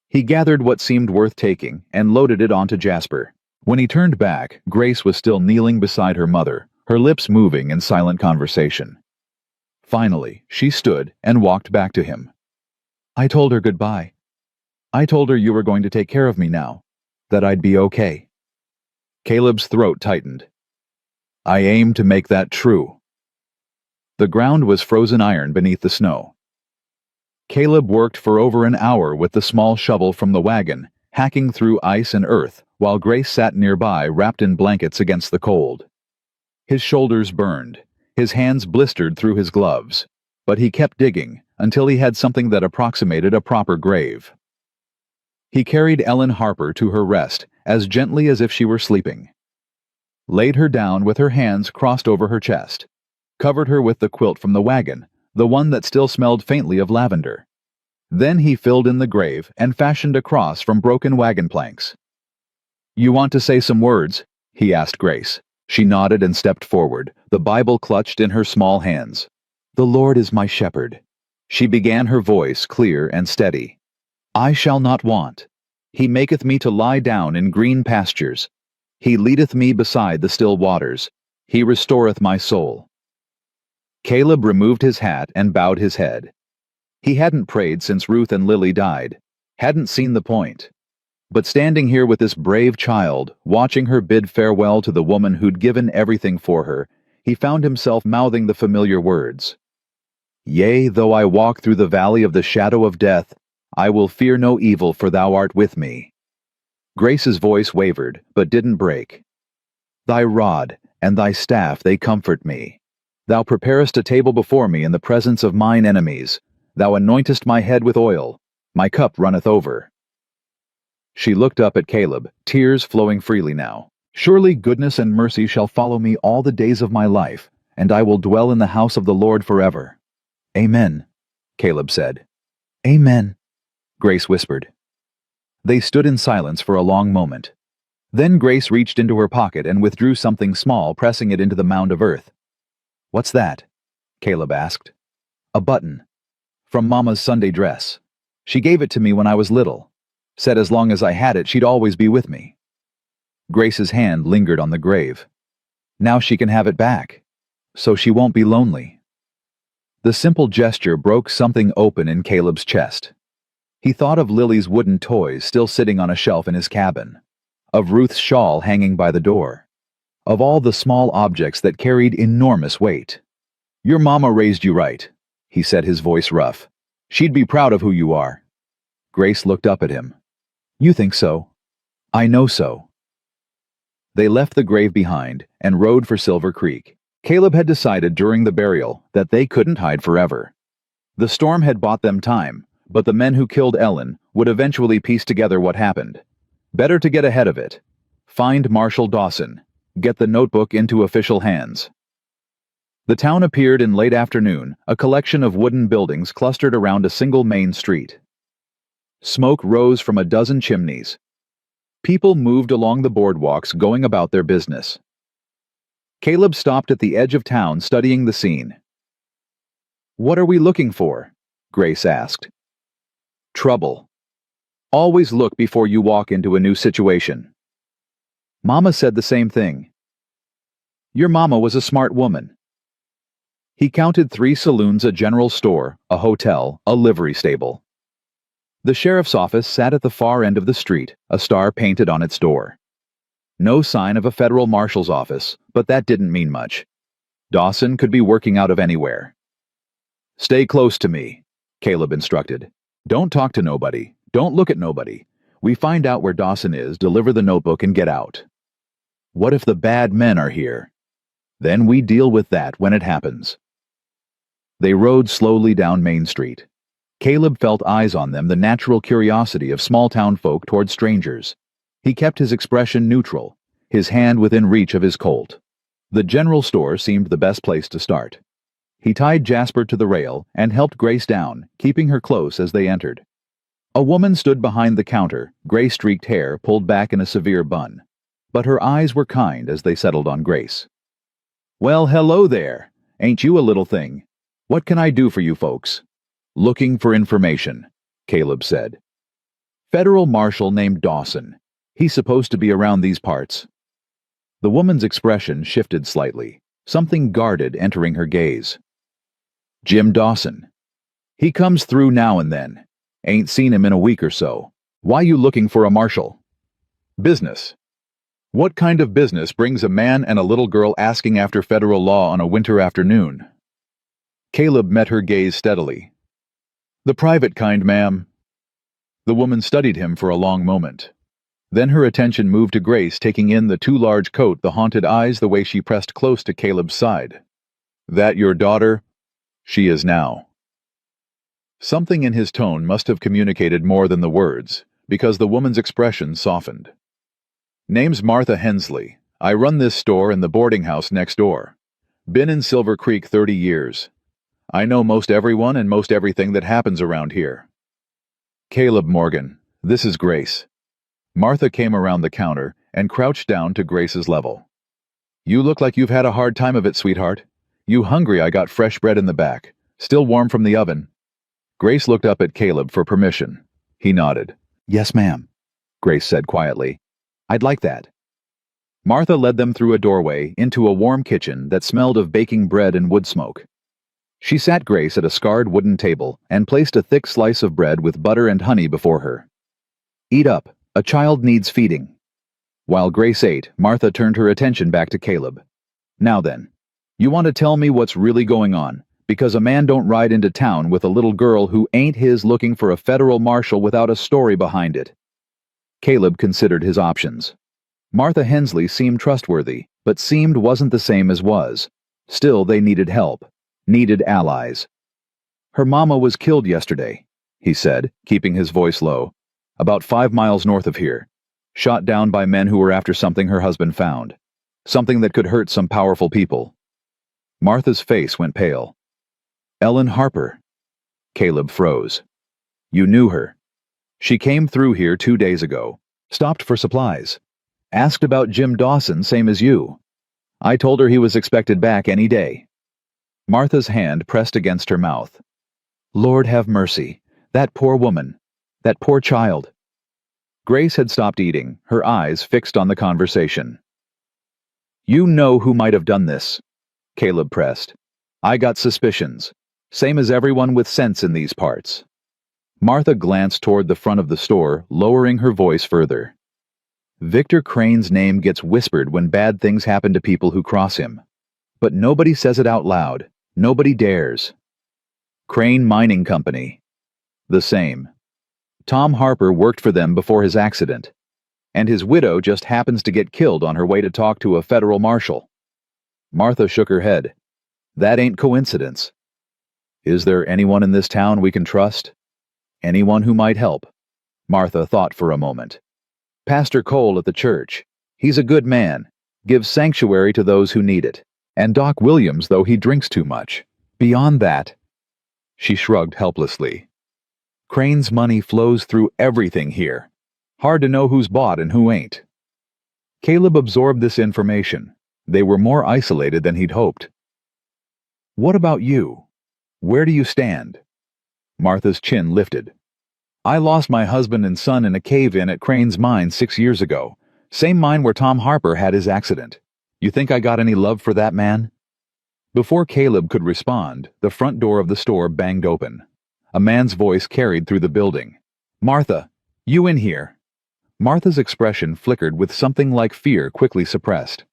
A: He gathered what seemed worth taking and loaded it onto Jasper. When he turned back, Grace was still kneeling beside her mother, her lips moving in silent conversation. Finally, she stood and walked back to him. "I told her goodbye. I told her you were going to take care of me now, that I'd be okay." Caleb's throat tightened. "I aim to make that true." The ground was frozen iron beneath the snow. Caleb worked for over an hour with the small shovel from the wagon, hacking through ice and earth, while Grace sat nearby wrapped in blankets against the cold. His shoulders burned, his hands blistered through his gloves, but he kept digging until he had something that approximated a proper grave. He carried Ellen Harper to her rest as gently as if she were sleeping, laid her down with her hands crossed over her chest, covered her with the quilt from the wagon, the one that still smelled faintly of lavender. Then he filled in the grave and fashioned a cross from broken wagon planks. "You want to say some words?" he asked Grace. She nodded and stepped forward, the Bible clutched in her small hands. "The Lord is my shepherd." She began, her voice clear and steady. "I shall not want. He maketh me to lie down in green pastures. He leadeth me beside the still waters. He restoreth my soul." Caleb removed his hat and bowed his head. He hadn't prayed since Ruth and Lily died, hadn't seen the point. But standing here with this brave child, watching her bid farewell to the woman who'd given everything for her, he found himself mouthing the familiar words. "Yea, though I walk through the valley of the shadow of death, I will fear no evil, for thou art with me." Grace's voice wavered, but didn't break. "Thy rod and thy staff, they comfort me. Thou preparest a table before me in the presence of mine enemies. Thou anointest my head with oil. My cup runneth over." She looked up at Caleb, tears flowing freely now. "Surely goodness and mercy shall follow me all the days of my life, and I will dwell in the house of the Lord forever." "Amen," Caleb said. "Amen," Grace whispered. They stood in silence for a long moment. Then Grace reached into her pocket and withdrew something small, pressing it into the mound of earth. "What's that?" Caleb asked. "A button. From Mama's Sunday dress. She gave it to me when I was little. Said as long as I had it, she'd always be with me." Grace's hand lingered on the grave. Now she can have it back, so she won't be lonely. The simple gesture broke something open in Caleb's chest. He thought of Lily's wooden toys still sitting on a shelf in his cabin, of Ruth's shawl hanging by the door, of all the small objects that carried enormous weight. "Your mama raised you right," he said, his voice rough. "She'd be proud of who you are." Grace looked up at him. "You think so? I know so." They left the grave behind and rode for Silver Creek. Caleb had decided during the burial that they couldn't hide forever. The storm had bought them time, but the men who killed Ellen would eventually piece together what happened. Better to get ahead of it. Find Marshall Dawson. Get the notebook into official hands. The town appeared in late afternoon, a collection of wooden buildings clustered around a single main street. Smoke rose from a dozen chimneys. People moved along the boardwalks, going about their business. Caleb stopped at the edge of town, studying the scene. "What are we looking for?" Grace asked. "Trouble. Always look before you walk into a new situation." Mama said the same thing. "Your mama was a smart woman." He counted 3 saloons, a general store, a hotel, a livery stable. The sheriff's office sat at the far end of the street, a star painted on its door. No sign of a federal marshal's office, but that didn't mean much. Dawson could be working out of anywhere. "Stay close to me," Caleb instructed. "Don't talk to nobody. Don't look at nobody. We find out where Dawson is, deliver the notebook, and get out. What if the bad men are here? Then we deal with that when it happens." They rode slowly down Main Street. Caleb felt eyes on them, the natural curiosity of small-town folk toward strangers. He kept his expression neutral, his hand within reach of his Colt. The general store seemed the best place to start. He tied Jasper to the rail and helped Grace down, keeping her close as they entered. A woman stood behind the counter, gray-streaked hair pulled back in a severe bun. But her eyes were kind as they settled on Grace. "Well, hello there. Ain't you a little thing? What can I do for you folks?" "Looking for information," Caleb said. "Federal marshal named Dawson. He's supposed to be around these parts." The woman's expression shifted slightly, something guarded entering her gaze. "Jim Dawson. He comes through now and then. Ain't seen him in a week or so. Why you looking for a marshal?" "Business." "What kind of business brings a man and a little girl asking after federal law on a winter afternoon?" Caleb met her gaze steadily. "The private kind, ma'am." The woman studied him for a long moment. Then her attention moved to Grace, taking in the too large coat, the haunted eyes, the way she pressed close to Caleb's side. "That your daughter?" "She is now." Something in his tone must have communicated more than the words, because the woman's expression softened. "Name's Martha Hensley. I run this store and the boarding house next door. Been in Silver Creek 30 years. I know most everyone and most everything that happens around here." "Caleb Morgan, this is Grace." Martha came around the counter and crouched down to Grace's level. "You look like you've had a hard time of it, sweetheart. You hungry? I got fresh bread in the back, still warm from the oven." Grace looked up at Caleb for permission. He nodded. "Yes, ma'am," Grace said quietly. "I'd like that." Martha led them through a doorway into a warm kitchen that smelled of baking bread and wood smoke. She sat Grace at a scarred wooden table and placed a thick slice of bread with butter and honey before her. "Eat up. A child needs feeding." While Grace ate, Martha turned her attention back to Caleb. "Now then, you want to tell me what's really going on, because a man don't ride into town with a little girl who ain't his looking for a federal marshal without a story behind it." Caleb considered his options. Martha Hensley seemed trustworthy, but seemed wasn't the same as was. Still, they needed help, needed allies. "Her mama was killed yesterday," he said, keeping his voice low. "About 5 miles north of here. Shot down by men who were after something her husband found. Something that could hurt some powerful people." Martha's face went pale. "Ellen Harper." Caleb froze. "You knew her?" "She came through here 2 days ago. Stopped for supplies. Asked about Jim Dawson, same as you. I told her he was expected back any day." Martha's hand pressed against her mouth. "Lord have mercy. That poor woman. That poor child." Grace had stopped eating, her eyes fixed on the conversation. "You know who might have done this," Caleb pressed. "I got suspicions. Same as everyone with sense in these parts." Martha glanced toward the front of the store, lowering her voice further. "Victor Crane's name gets whispered when bad things happen to people who cross him. But nobody says it out loud. Nobody dares." "Crane Mining Company." "The same. Tom Harper worked for them before his accident. And his widow just happens to get killed on her way to talk to a federal marshal." Martha shook her head. "That ain't coincidence." "Is there anyone in this town we can trust? Anyone who might help?" Martha thought for a moment. "Pastor Cole at the church. He's a good man. Gives sanctuary to those who need it. And Doc Williams, though he drinks too much. Beyond that..." She shrugged helplessly. "Crane's money flows through everything here. Hard to know who's bought and who ain't." Caleb absorbed this information. They were more isolated than he'd hoped. "What about you? Where do you stand?" Martha's chin lifted. "I lost my husband and son in a cave-in at Crane's mine 6 years ago. Same mine where Tom Harper had his accident. You think I got any love for that man?" Before Caleb could respond, the front door of the store banged open. A man's voice carried through the building. "Martha, you in here?" Martha's expression flickered with something like fear quickly suppressed.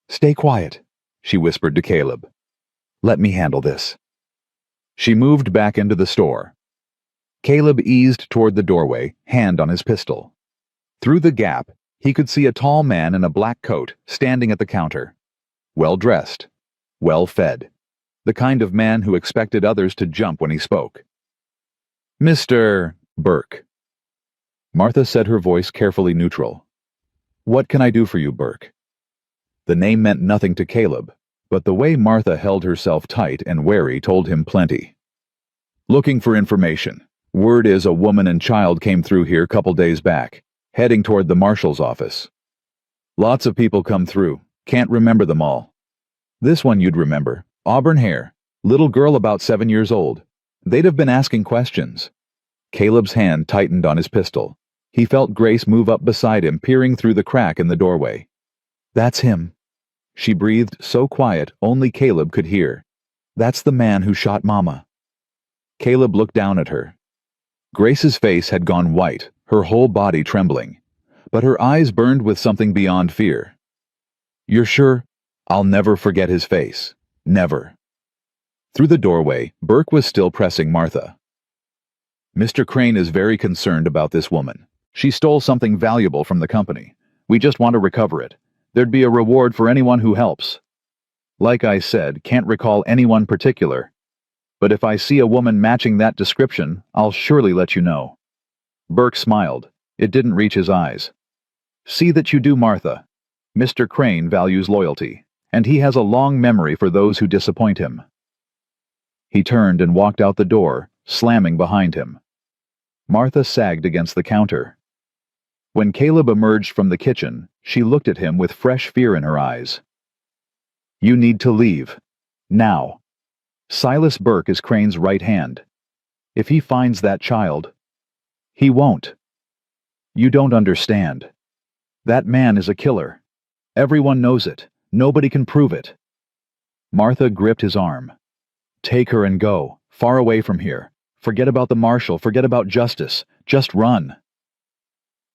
A: "Stay quiet," she whispered to Caleb. "Let me handle this." She moved back into the store. Caleb eased toward the doorway, hand on his pistol. Through the gap, he could see a tall man in a black coat standing at the counter. Well-dressed, well-fed. the kind of man who expected others to jump when he spoke. "Mr. Burke." Martha said, her voice carefully neutral. "What can I do for you, Burke?" The name meant nothing to Caleb, but the way Martha held herself tight and wary told him plenty. "Looking for information. Word is a woman and child came through here couple days back, heading toward the marshal's office. Lots of people come through, can't remember them all. This one you'd remember, auburn hair, little girl about 7 years old. They'd have been asking questions." Caleb's hand tightened on his pistol. He felt Grace move up beside him, peering through the crack in the doorway. "That's him." She breathed so quiet only Caleb could hear. "That's the man who shot Mama." Caleb looked down at her. Grace's face had gone white, her whole body trembling, but her eyes burned with something beyond fear. "You're sure?" "I'll never forget his face. Never." Through the doorway, Burke was still pressing Martha. "Mr. Crane is very concerned about this woman. She stole something valuable from the company. We just want to recover it. There'd be a reward for anyone who helps. Like I said, can't recall anyone particular. But if I see a woman matching that description, I'll surely let you know." Burke smiled. It didn't reach his eyes. "See that you do, Martha. Mr. Crane values loyalty, and he has a long memory for those who disappoint him." He turned and walked out the door, slamming behind him. Martha sagged against the counter. When Caleb emerged from the kitchen, she looked at him with fresh fear in her eyes. "You need to leave. Now. Silas Burke is Crane's right hand. If he finds that child, he won't. You don't understand. That man is a killer. Everyone knows it. Nobody can prove it." Martha gripped his arm. "Take her and go, far away from here. Forget about the marshal, forget about justice. Just run."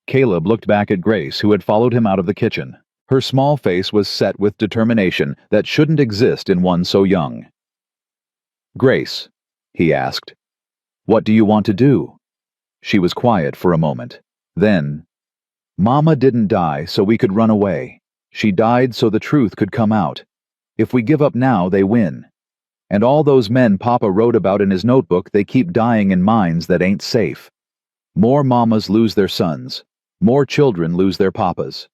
A: Caleb looked back at Grace, who had followed him out of the kitchen. Her small face was set with determination that shouldn't exist in one so young. "Grace," he asked, "what do you want to do?" She was quiet for a moment. Then, "Mama didn't die so we could run away. She died so the truth could come out. If we give up now, they win. And all those men Papa wrote about in his notebook, they keep dying in mines that ain't safe. More mamas lose their sons. More children lose their papas."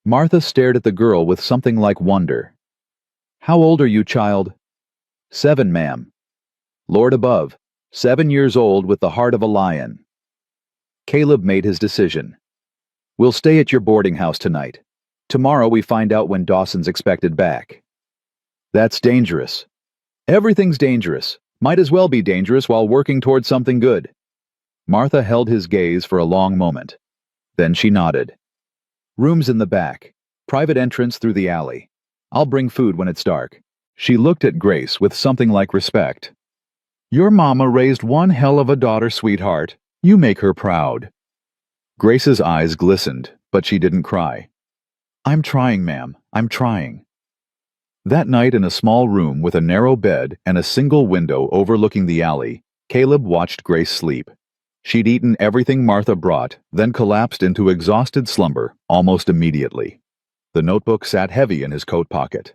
A: Martha stared at the girl with something like wonder. "How old are you, child?" "7, ma'am." "Lord above, 7 years old with the heart of a lion." Caleb made his decision. "We'll stay at your boarding house tonight. Tomorrow we find out when Dawson's expected back." "That's dangerous." "Everything's dangerous. Might as well be dangerous while working toward something good." Martha held his gaze for a long moment. Then she nodded. "Rooms in the back. Private entrance through the alley. I'll bring food when it's dark." She looked at Grace with something like respect. "Your mama raised one hell of a daughter, sweetheart. You make her proud." Grace's eyes glistened, but she didn't cry. "I'm trying, ma'am. I'm trying." That night, in a small room with a narrow bed and a single window overlooking the alley, Caleb watched Grace sleep. She'd eaten everything Martha brought, then collapsed into exhausted slumber almost immediately. The notebook sat heavy in his coat pocket.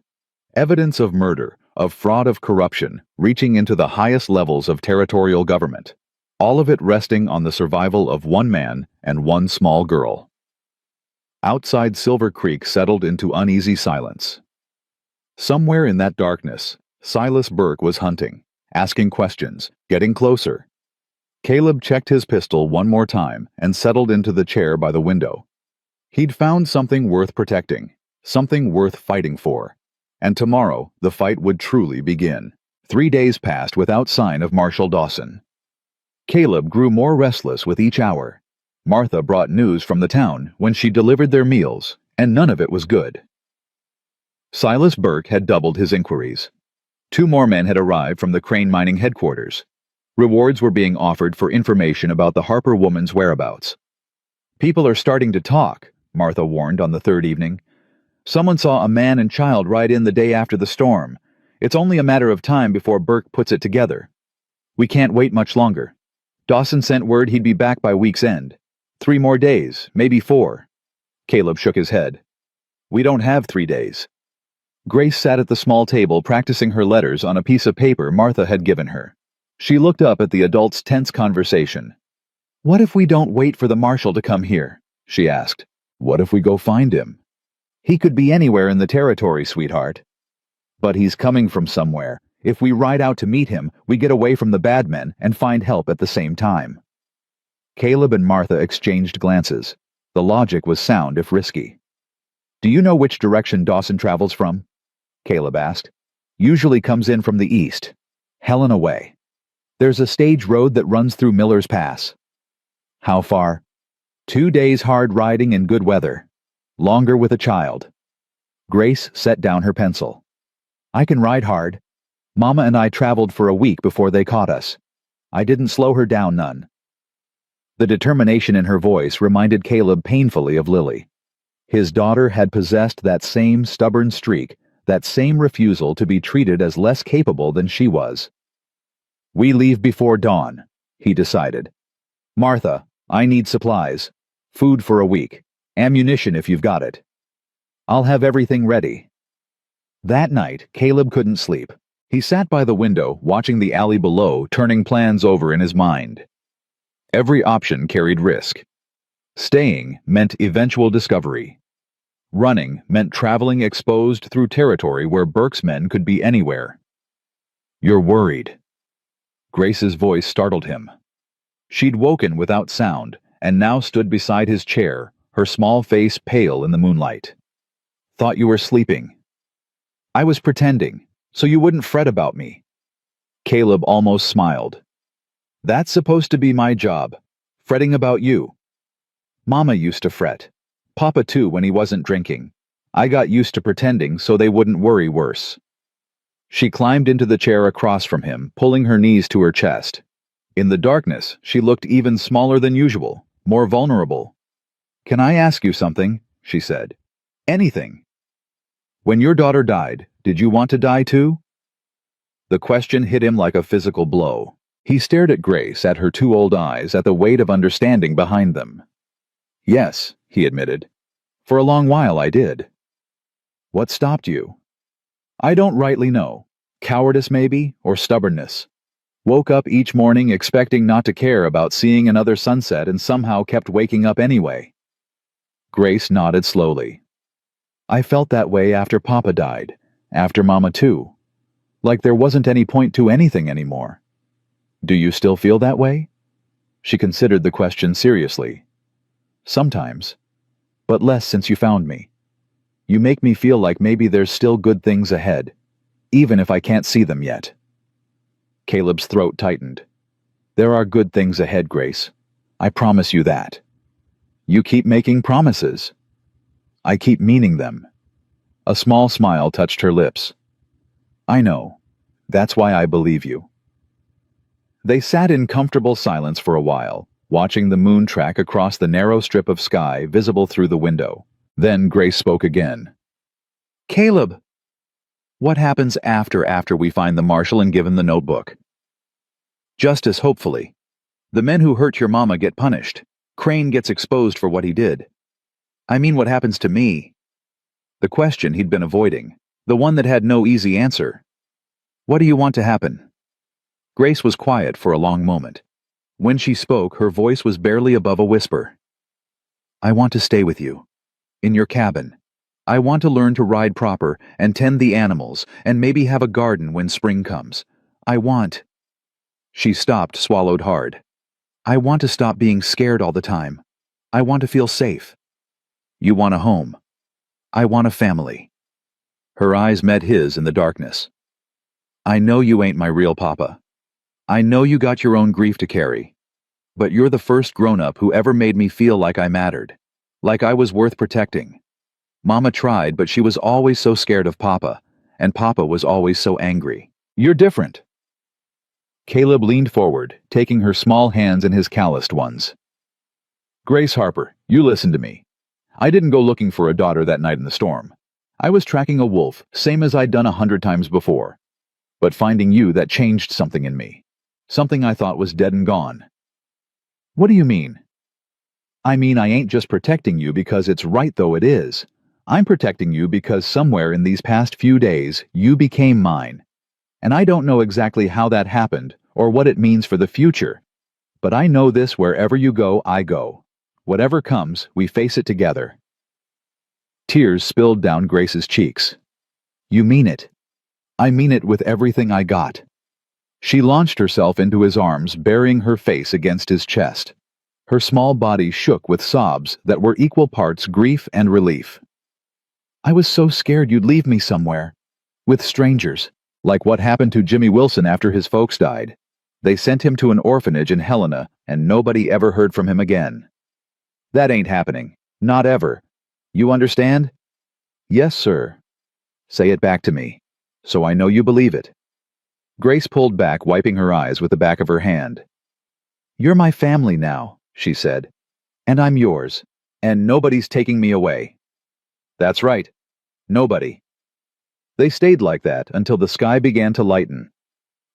A: Evidence of murder, of fraud, of corruption, reaching into the highest levels of territorial government. All of it resting on the survival of one man and one small girl. Outside Silver Creek settled into uneasy silence. Somewhere in that darkness, Silas Burke was hunting, asking questions, getting closer. Caleb checked his pistol one more time and settled into the chair by the window. He'd found something worth protecting, something worth fighting for. And tomorrow, the fight would truly begin. 3 days passed without sign of Marshal Dawson. Caleb grew more restless with each hour. Martha brought news from the town when she delivered their meals, and none of it was good. Silas Burke had doubled his inquiries. 2 more men had arrived from the Crane Mining headquarters. Rewards were being offered for information about the Harper woman's whereabouts. "People are starting to talk," Martha warned on the 3rd evening. "Someone saw a man and child ride in the day after the storm. It's only a matter of time before Burke puts it together. We can't wait much longer. Dawson sent word he'd be back by week's end. 3 more days, maybe 4. Caleb shook his head. "We don't have 3 days." Grace sat at the small table practicing her letters on a piece of paper Martha had given her. She looked up at the adults' tense conversation. "What if we don't wait for the marshal to come here?" she asked. "What if we go find him?" "He could be anywhere in the territory, sweetheart." "But he's coming from somewhere. If we ride out to meet him, we get away from the bad men and find help at the same time." Caleb and Martha exchanged glances. The logic was sound if risky. "Do you know which direction Dawson travels from?" Caleb asked. "Usually comes in from the east. Helena way. There's a stage road that runs through Miller's Pass." "How far?" 2 days hard riding in good weather. Longer with a child." Grace set down her pencil. "I can ride hard. Mama and I traveled for a week before they caught us. I didn't slow her down none." The determination in her voice reminded Caleb painfully of Lily. His daughter had possessed that same stubborn streak, that same refusal to be treated as less capable than she was. "We leave before dawn," he decided. "Martha, I need supplies. Food for a week. Ammunition if you've got it. I'll have everything ready." That night, Caleb couldn't sleep. He sat by the window, watching the alley below, turning plans over in his mind. Every option carried risk. Staying meant eventual discovery. Running meant traveling exposed through territory where Burke's men could be anywhere. "You're worried." Grace's voice startled him. She'd woken without sound, and now stood beside his chair, her small face pale in the moonlight. "Thought you were sleeping." "I was pretending, so you wouldn't fret about me." Caleb almost smiled. "That's supposed to be my job, fretting about you. Mama used to fret. Papa too when he wasn't drinking. I got used to pretending so they wouldn't worry worse." She climbed into the chair across from him, pulling her knees to her chest. In the darkness, she looked even smaller than usual, more vulnerable. "Can I ask you something?" she said. "Anything. When your daughter died, did you want to die too?" The question hit him like a physical blow. He stared at Grace, at her two old eyes, at the weight of understanding behind them. "Yes," he admitted. "For a long while I did." "What stopped you?" "I don't rightly know. Cowardice maybe, or stubbornness. Woke up each morning expecting not to care about seeing another sunset and somehow kept waking up anyway." Grace nodded slowly. "I felt that way after Papa died, after Mama too. Like there wasn't any point to anything anymore. Do you still feel that way?" She considered the question seriously. "Sometimes. But less since you found me. You make me feel like maybe there's still good things ahead, even if I can't see them yet." Caleb's throat tightened. "There are good things ahead, Grace. I promise you that." "You keep making promises." "I keep meaning them." A small smile touched her lips. "I know. That's why I believe you." They sat in comfortable silence for a while, watching the moon track across the narrow strip of sky visible through the window. Then Grace spoke again. "Caleb, what happens after we find the marshal and give him the notebook?" "Justice, hopefully. The men who hurt your mama get punished. Crane gets exposed for what he did. I mean, what happens to me?" The question he'd been avoiding, the one that had no easy answer. "What do you want to happen?" Grace was quiet for a long moment. When she spoke, her voice was barely above a whisper. "I want to stay with you. In your cabin. I want to learn to ride proper and tend the animals and maybe have a garden when spring comes. I want—" She stopped, swallowed hard. "I want to stop being scared all the time. I want to feel safe." "You want a home." "I want a family." Her eyes met his in the darkness. "I know you ain't my real papa. I know you got your own grief to carry. But you're the first grown-up who ever made me feel like I mattered. Like I was worth protecting. Mama tried, but she was always so scared of Papa, and Papa was always so angry. You're different." Caleb leaned forward, taking her small hands in his calloused ones. "Grace Harper, you listen to me. I didn't go looking for a daughter that night in the storm. I was tracking a wolf, same as I'd done 100 times before. But finding you, that changed something in me. Something I thought was dead and gone." "What do you mean?" "I mean I ain't just protecting you because it's right, though it is. I'm protecting you because somewhere in these past few days, you became mine. And I don't know exactly how that happened or what it means for the future. But I know this: wherever you go, I go. Whatever comes, we face it together." Tears spilled down Grace's cheeks. "You mean it?" "I mean it with everything I got." She launched herself into his arms, burying her face against his chest. Her small body shook with sobs that were equal parts grief and relief. "I was so scared you'd leave me somewhere. With strangers. Like what happened to Jimmy Wilson after his folks died. They sent him to an orphanage in Helena, and nobody ever heard from him again. That ain't happening. Not ever. You understand?" "Yes, sir." "Say it back to me, so I know you believe it." Grace pulled back, wiping her eyes with the back of her hand. "You're my family now," she said. "And I'm yours. And nobody's taking me away." "That's right. Nobody." They stayed like that until the sky began to lighten.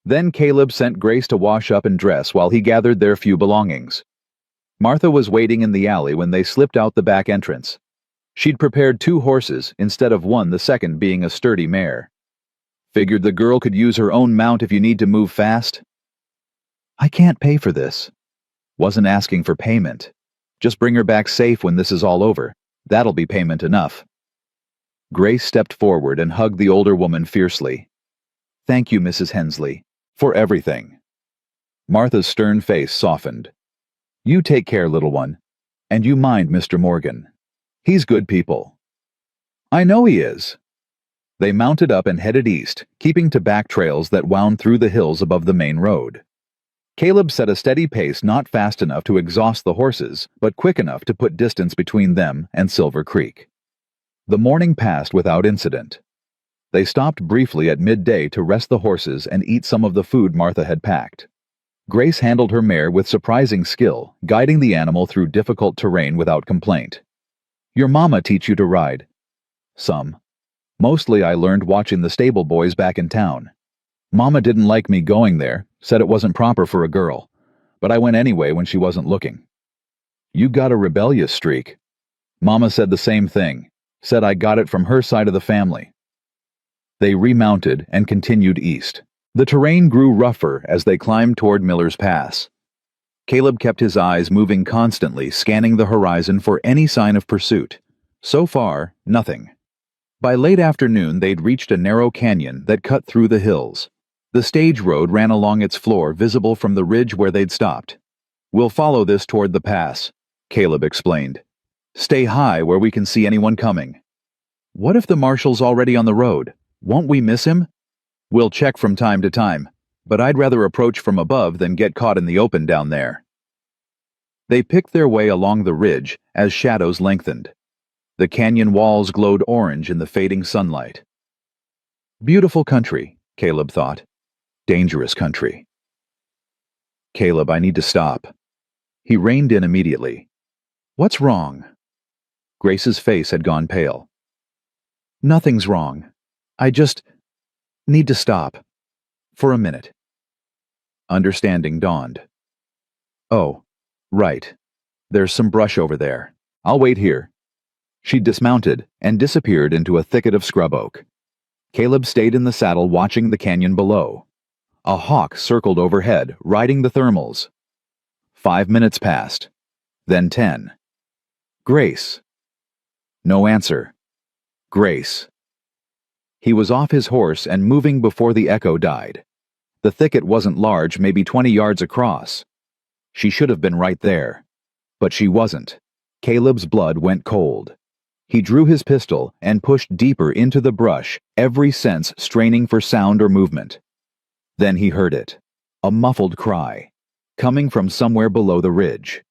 A: Then Caleb sent Grace to wash up and dress while he gathered their few belongings. Martha was waiting in the alley when they slipped out the back entrance. She'd prepared 2 horses instead of one, the second being a sturdy mare. "Figured the girl could use her own mount if you need to move fast." "I can't pay for this." "Wasn't asking for payment. Just bring her back safe when this is all over. That'll be payment enough." Grace stepped forward and hugged the older woman fiercely. "Thank you, Mrs. Hensley, for everything." Martha's stern face softened. "You take care, little one. And you mind Mr. Morgan. He's good people." "I know he is." They mounted up and headed east, keeping to back trails that wound through the hills above the main road. Caleb set a steady pace, not fast enough to exhaust the horses, but quick enough to put distance between them and Silver Creek. The morning passed without incident. They stopped briefly at midday to rest the horses and eat some of the food Martha had packed. Grace handled her mare with surprising skill, guiding the animal through difficult terrain without complaint. "Your mama teach you to ride?" "Some. Mostly I learned watching the stable boys back in town. Mama didn't like me going there, said it wasn't proper for a girl, but I went anyway when she wasn't looking." "You got a rebellious streak." "Mama said the same thing, said I got it from her side of the family." They remounted and continued east. The terrain grew rougher as they climbed toward Miller's Pass. Caleb kept his eyes moving constantly, scanning the horizon for any sign of pursuit. So far, nothing. By late afternoon, they'd reached a narrow canyon that cut through the hills. The stage road ran along its floor, visible from the ridge where they'd stopped. "We'll follow this toward the pass," Caleb explained. "Stay high where we can see anyone coming." "What if the marshal's already on the road? Won't we miss him?" "We'll check from time to time, but I'd rather approach from above than get caught in the open down there." They picked their way along the ridge as shadows lengthened. The canyon walls glowed orange in the fading sunlight. Beautiful country, Caleb thought. Dangerous country. "Caleb, I need to stop." He reined in immediately. "What's wrong?" Grace's face had gone pale. "Nothing's wrong. I just need to stop. For a minute." Understanding dawned. "Oh, right. There's some brush over there. I'll wait here." She dismounted and disappeared into a thicket of scrub oak. Caleb stayed in the saddle watching the canyon below. A hawk circled overhead, riding the thermals. 5 minutes passed. Then 10. "Grace." No answer. "Grace." He was off his horse and moving before the echo died. The thicket wasn't large, maybe 20 yards across. She should have been right there. But she wasn't. Caleb's blood went cold. He drew his pistol and pushed deeper into the brush, every sense straining for sound or movement. Then he heard it. A muffled cry, coming from somewhere below the ridge.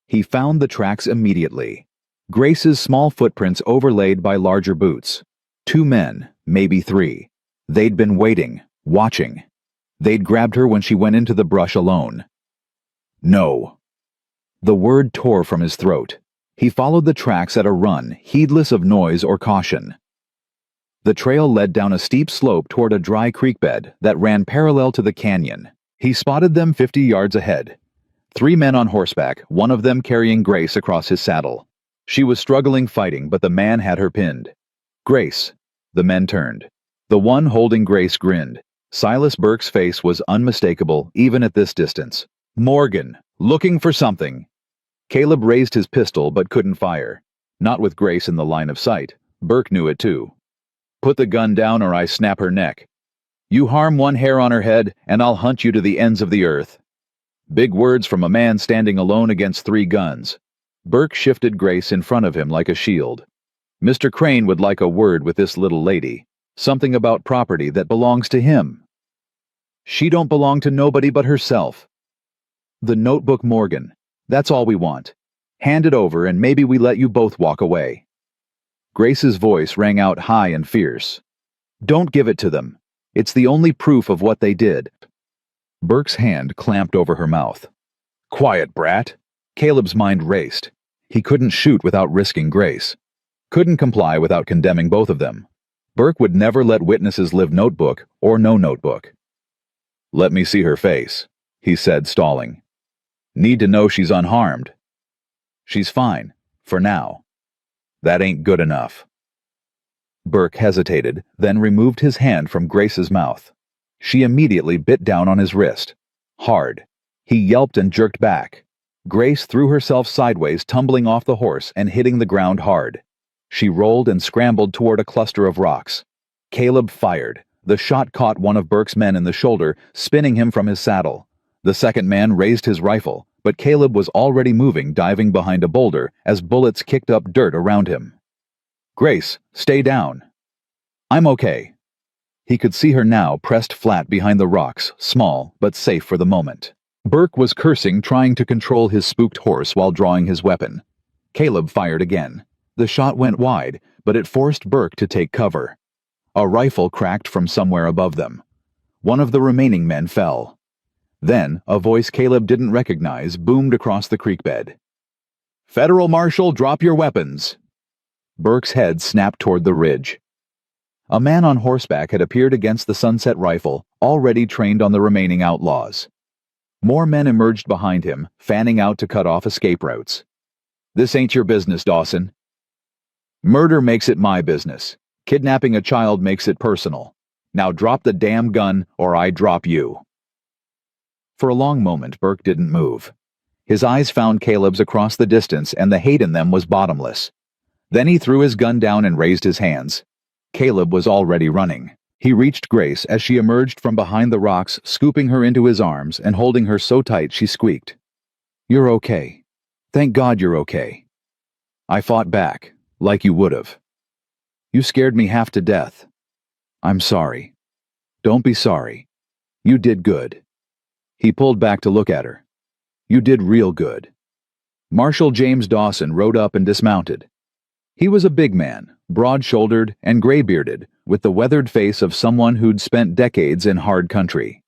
A: He found the tracks immediately. Grace's small footprints overlaid by larger boots. 2 men, maybe 3. They'd been waiting, watching. They'd grabbed her when she went into the brush alone. "No." The word tore from his throat. He followed the tracks at a run, heedless of noise or caution. The trail led down a steep slope toward a dry creek bed that ran parallel to the canyon. He spotted them 50 yards ahead. 3 men on horseback, one of them carrying Grace across his saddle. She was struggling fighting, but the man had her pinned. Grace. The men turned. The one holding Grace grinned. Silas Burke's face was unmistakable, even at this distance. Morgan, looking for something. Caleb raised his pistol but couldn't fire. Not with Grace in the line of sight. Burke knew it too. Put the gun down or I snap her neck. You harm one hair on her head, and I'll hunt you to the ends of the earth. Big words from a man standing alone against 3 guns. Burke shifted Grace in front of him like a shield. Mr. Crane would like a word with this little lady. Something about property that belongs to him. She don't belong to nobody but herself. The notebook, Morgan. That's all we want. Hand it over and maybe we let you both walk away. Grace's voice rang out high and fierce. Don't give it to them. It's the only proof of what they did. Burke's hand clamped over her mouth. Quiet, brat. Caleb's mind raced. He couldn't shoot without risking Grace. Couldn't comply without condemning both of them. Burke would never let witnesses live, notebook or no notebook. Let me see her face, he said, stalling. Need to know she's unharmed. She's fine, for now. That ain't good enough. Burke hesitated, then removed his hand from Grace's mouth. She immediately bit down on his wrist. Hard. He yelped and jerked back. Grace threw herself sideways, tumbling off the horse and hitting the ground hard. She rolled and scrambled toward a cluster of rocks. Caleb fired. The shot caught one of Burke's men in the shoulder, spinning him from his saddle. The second man raised his rifle, but Caleb was already moving, diving behind a boulder as bullets kicked up dirt around him. Grace, stay down. I'm okay. He could see her now, pressed flat behind the rocks, small but safe for the moment. Burke was cursing, trying to control his spooked horse while drawing his weapon. Caleb fired again. The shot went wide, but it forced Burke to take cover. A rifle cracked from somewhere above them. One of the remaining men fell. Then, a voice Caleb didn't recognize boomed across the creek bed. Federal Marshal, drop your weapons. Burke's head snapped toward the ridge. A man on horseback had appeared against the sunset rifle, already trained on the remaining outlaws. More men emerged behind him, fanning out to cut off escape routes. This ain't your business, Dawson. Murder makes it my business. Kidnapping a child makes it personal. Now drop the damn gun or I drop you. For a long moment, Burke didn't move. His eyes found Caleb's across the distance, and the hate in them was bottomless. Then he threw his gun down and raised his hands. Caleb was already running. He reached Grace as she emerged from behind the rocks, scooping her into his arms and holding her so tight she squeaked. You're okay. Thank God you're okay. I fought back, like you would've. You scared me half to death. I'm sorry. Don't be sorry. You did good. He pulled back to look at her. You did real good. Marshal James Dawson rode up and dismounted. He was a big man, broad-shouldered and gray-bearded, with the weathered face of someone who'd spent decades in hard country.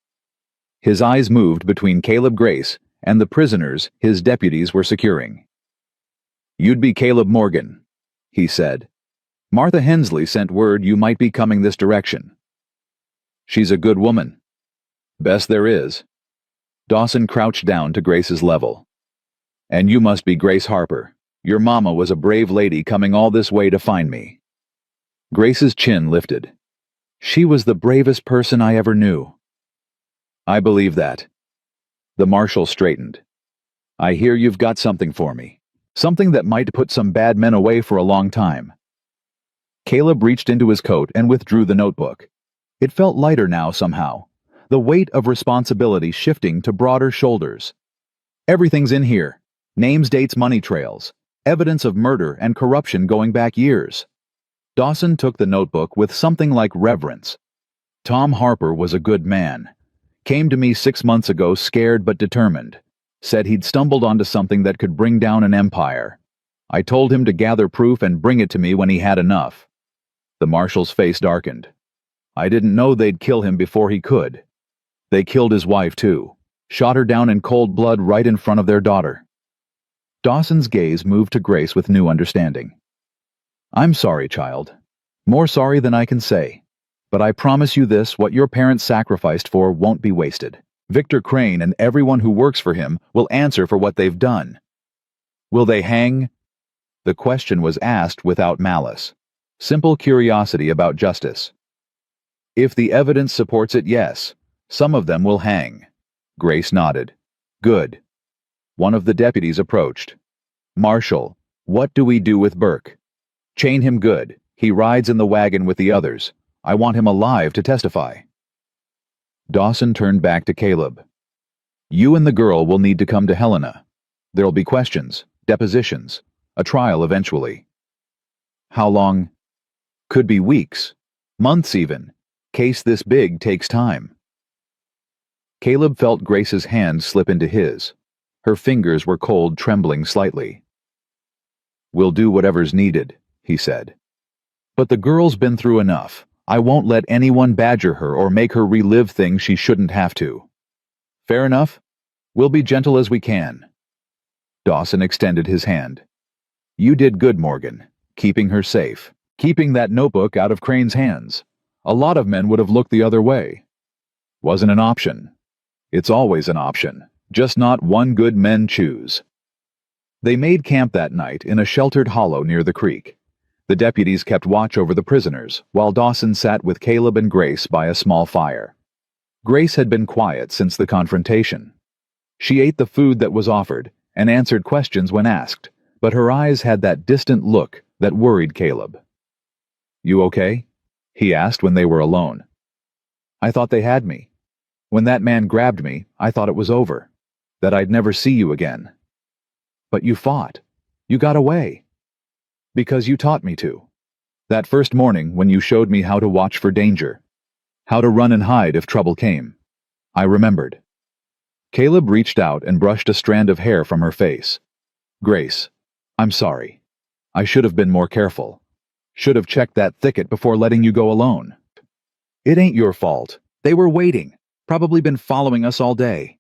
A: His eyes moved between Caleb Grace and the prisoners his deputies were securing. You'd be Caleb Morgan, he said. Martha Hensley sent word you might be coming this direction. She's a good woman. Best there is. Dawson crouched down to Grace's level. And you must be Grace Harper. Your mama was a brave lady coming all this way to find me. Grace's chin lifted. She was the bravest person I ever knew. I believe that. The marshal straightened. I hear you've got something for me. Something that might put some bad men away for a long time. Caleb reached into his coat and withdrew the notebook. It felt lighter now somehow, the weight of responsibility shifting to broader shoulders. Everything's in here. Names, dates, money trails. Evidence of murder and corruption going back years. Dawson took the notebook with something like reverence. Tom Harper was a good man. Came to me 6 months ago scared but determined. Said he'd stumbled onto something that could bring down an empire. I told him to gather proof and bring it to me when he had enough. The marshal's face darkened. I didn't know they'd kill him before he could. They killed his wife too. Shot her down in cold blood right in front of their daughter. Dawson's gaze moved to Grace with new understanding. I'm sorry, child. More sorry than I can say. But I promise you this, what your parents sacrificed for won't be wasted. Victor Crane and everyone who works for him will answer for what they've done. Will they hang? The question was asked without malice. Simple curiosity about justice. If the evidence supports it, yes. Some of them will hang. Grace nodded. Good. One of the deputies approached. Marshal, what do we do with Burke? Chain him good. He rides in the wagon with the others. I want him alive to testify. Dawson turned back to Caleb. You and the girl will need to come to Helena. There'll be questions, depositions, a trial eventually. How long? Could be weeks, months even. Case this big takes time. Caleb felt Grace's hand slip into his. Her fingers were cold, trembling slightly. We'll do whatever's needed, he said. But the girl's been through enough. I won't let anyone badger her or make her relive things she shouldn't have to. Fair enough? We'll be gentle as we can. Dawson extended his hand. You did good, Morgan, keeping her safe, keeping that notebook out of Crane's hands. A lot of men would have looked the other way. Wasn't an option. It's always an option, just not one good men choose. They made camp that night in a sheltered hollow near the creek. The deputies kept watch over the prisoners, while Dawson sat with Caleb and Grace by a small fire. Grace had been quiet since the confrontation. She ate the food that was offered and answered questions when asked, but her eyes had that distant look that worried Caleb. You okay? He asked when they were alone. I thought they had me. When that man grabbed me, I thought it was over, that I'd never see you again. But you fought. You got away. Because you taught me to. That first morning when you showed me how to watch for danger, how to run and hide if trouble came. I remembered. Caleb reached out and brushed a strand of hair from her face. Grace, I'm sorry. I should have been more careful. Should have checked that thicket before letting you go alone. It ain't your fault. They were waiting, probably been following us all day.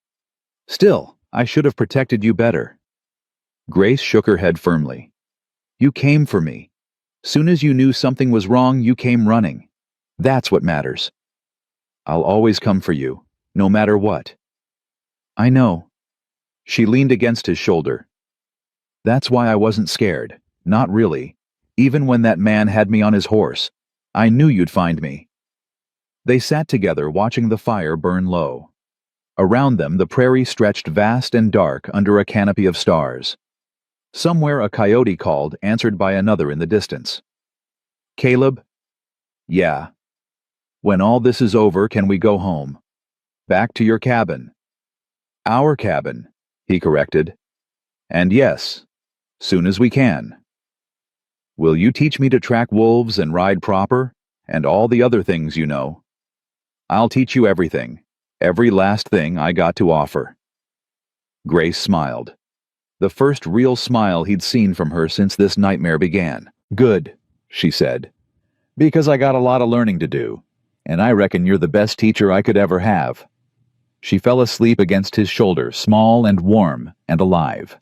A: Still, I should have protected you better. Grace shook her head firmly. You came for me. Soon as you knew something was wrong, you came running. That's what matters. I'll always come for you, no matter what. I know. She leaned against his shoulder. That's why I wasn't scared, not really. Even when that man had me on his horse, I knew you'd find me. They sat together watching the fire burn low. Around them the prairie stretched vast and dark under a canopy of stars. Somewhere a coyote called, answered by another in the distance. Caleb? Yeah. When all this is over, can we go home? Back to your cabin. Our cabin, he corrected. And yes, soon as we can. Will you teach me to track wolves and ride proper, and all the other things you know? I'll teach you everything, every last thing I got to offer. Grace smiled. The first real smile he'd seen from her since this nightmare began. Good, she said, because I got a lot of learning to do, and I reckon you're the best teacher I could ever have. She fell asleep against his shoulder, small and warm and alive.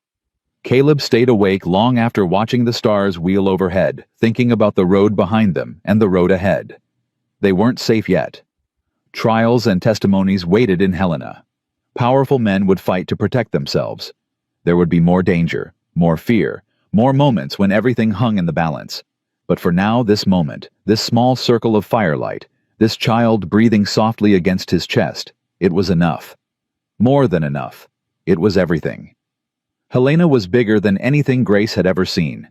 A: Caleb stayed awake long after watching the stars wheel overhead, thinking about the road behind them and the road ahead. They weren't safe yet. Trials and testimonies waited in Helena. Powerful men would fight to protect themselves. There would be more danger, more fear, more moments when everything hung in the balance. But for now, this moment, this small circle of firelight, this child breathing softly against his chest, it was enough. More than enough. It was everything. Helena was bigger than anything Grace had ever seen.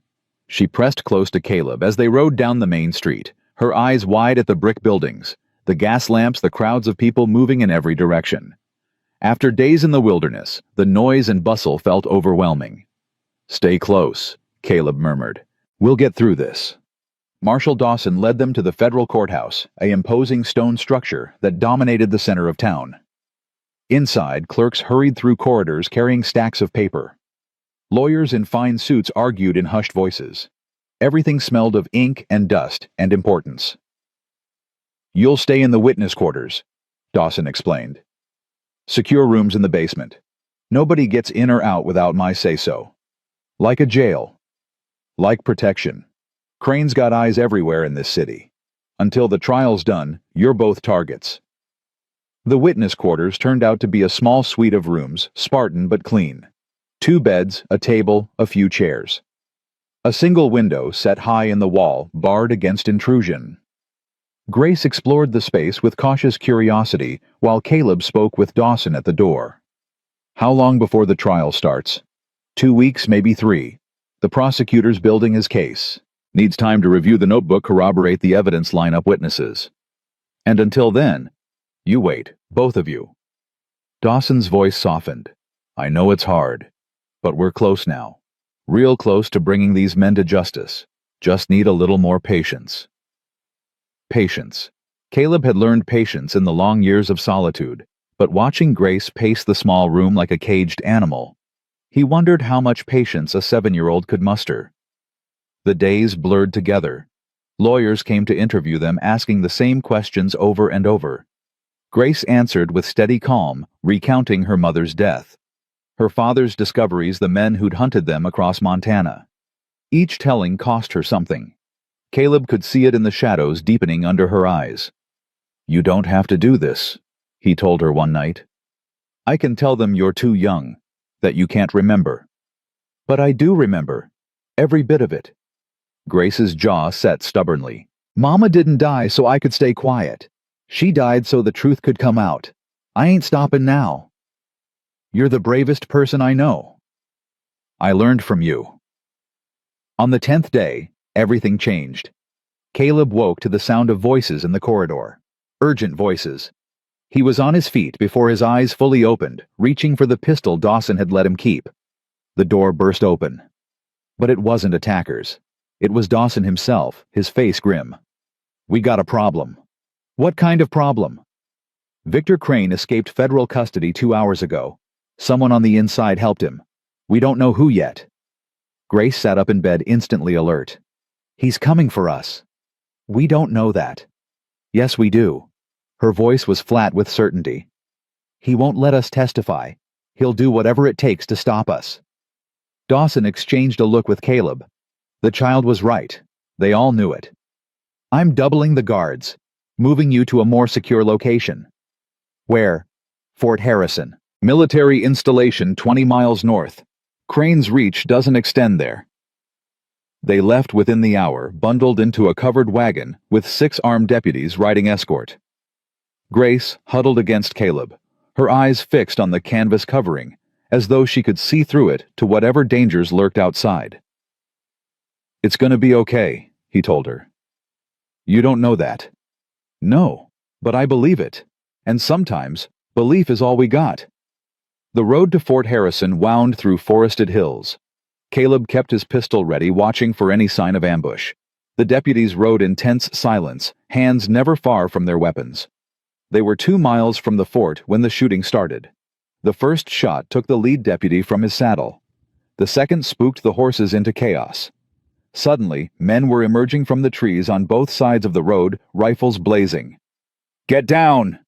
A: She pressed close to Caleb as they rode down the main street, her eyes wide at the brick buildings, the gas lamps, the crowds of people moving in every direction. After days in the wilderness, the noise and bustle felt overwhelming. Stay close, Caleb murmured. We'll get through this. Marshal Dawson led them to the federal courthouse, an imposing stone structure that dominated the center of town. Inside, clerks hurried through corridors carrying stacks of paper. Lawyers in fine suits argued in hushed voices. Everything smelled of ink and dust and importance. You'll stay in the witness quarters, Dawson explained. Secure rooms in the basement. Nobody gets in or out without my say-so. Like a jail. Like protection. Crane's got eyes everywhere in this city. Until the trial's done, you're both targets. The witness quarters turned out to be a small suite of rooms, Spartan but clean. 2 beds, a table, a few chairs. A single window set high in the wall barred against intrusion. Grace explored the space with cautious curiosity while Caleb spoke with Dawson at the door. How long before the trial starts? 2 weeks, maybe 3. The prosecutor's building his case. Needs time to review the notebook, corroborate the evidence, line up witnesses. And until then, you wait, both of you. Dawson's voice softened. I know it's hard, but we're close now. Real close to bringing these men to justice. Just need a little more patience. Patience. Caleb had learned patience in the long years of solitude, but watching Grace pace the small room like a caged animal, he wondered how much patience a 7-year-old could muster. The days blurred together. Lawyers came to interview them, asking the same questions over and over. Grace answered with steady calm, recounting her mother's death, her father's discoveries, the men who'd hunted them across Montana. Each telling cost her something. Caleb could see it in the shadows deepening under her eyes. You don't have to do this, he told her one night. I can tell them you're too young, that you can't remember. But I do remember. Every bit of it. Grace's jaw set stubbornly. Mama didn't die so I could stay quiet. She died so the truth could come out. I ain't stopping now. You're the bravest person I know. I learned from you. On the 10th day, everything changed. Caleb woke to the sound of voices in the corridor. Urgent voices. He was on his feet before his eyes fully opened, reaching for the pistol Dawson had let him keep. The door burst open. But it wasn't attackers. It was Dawson himself, his face grim. We got a problem. What kind of problem? Victor Crane escaped federal custody 2 hours ago. Someone on the inside helped him. We don't know who yet. Grace sat up in bed, instantly alert. He's coming for us. We don't know that. Yes, we do. Her voice was flat with certainty. He won't let us testify. He'll do whatever it takes to stop us. Dawson exchanged a look with Caleb. The child was right. They all knew it. I'm doubling the guards, moving you to a more secure location. Where? Fort Harrison. Military installation 20 miles north. Crane's reach doesn't extend there. They left within the hour, bundled into a covered wagon with 6 armed deputies riding escort. Grace huddled against Caleb, her eyes fixed on the canvas covering, as though she could see through it to whatever dangers lurked outside. It's gonna be okay, he told her. You don't know that. No, but I believe it. And sometimes, belief is all we got. The road to Fort Harrison wound through forested hills. Caleb kept his pistol ready, watching for any sign of ambush. The deputies rode in tense silence, hands never far from their weapons. They were 2 miles from the fort when the shooting started. The first shot took the lead deputy from his saddle. The second spooked the horses into chaos. Suddenly, men were emerging from the trees on both sides of the road, rifles blazing. Get down!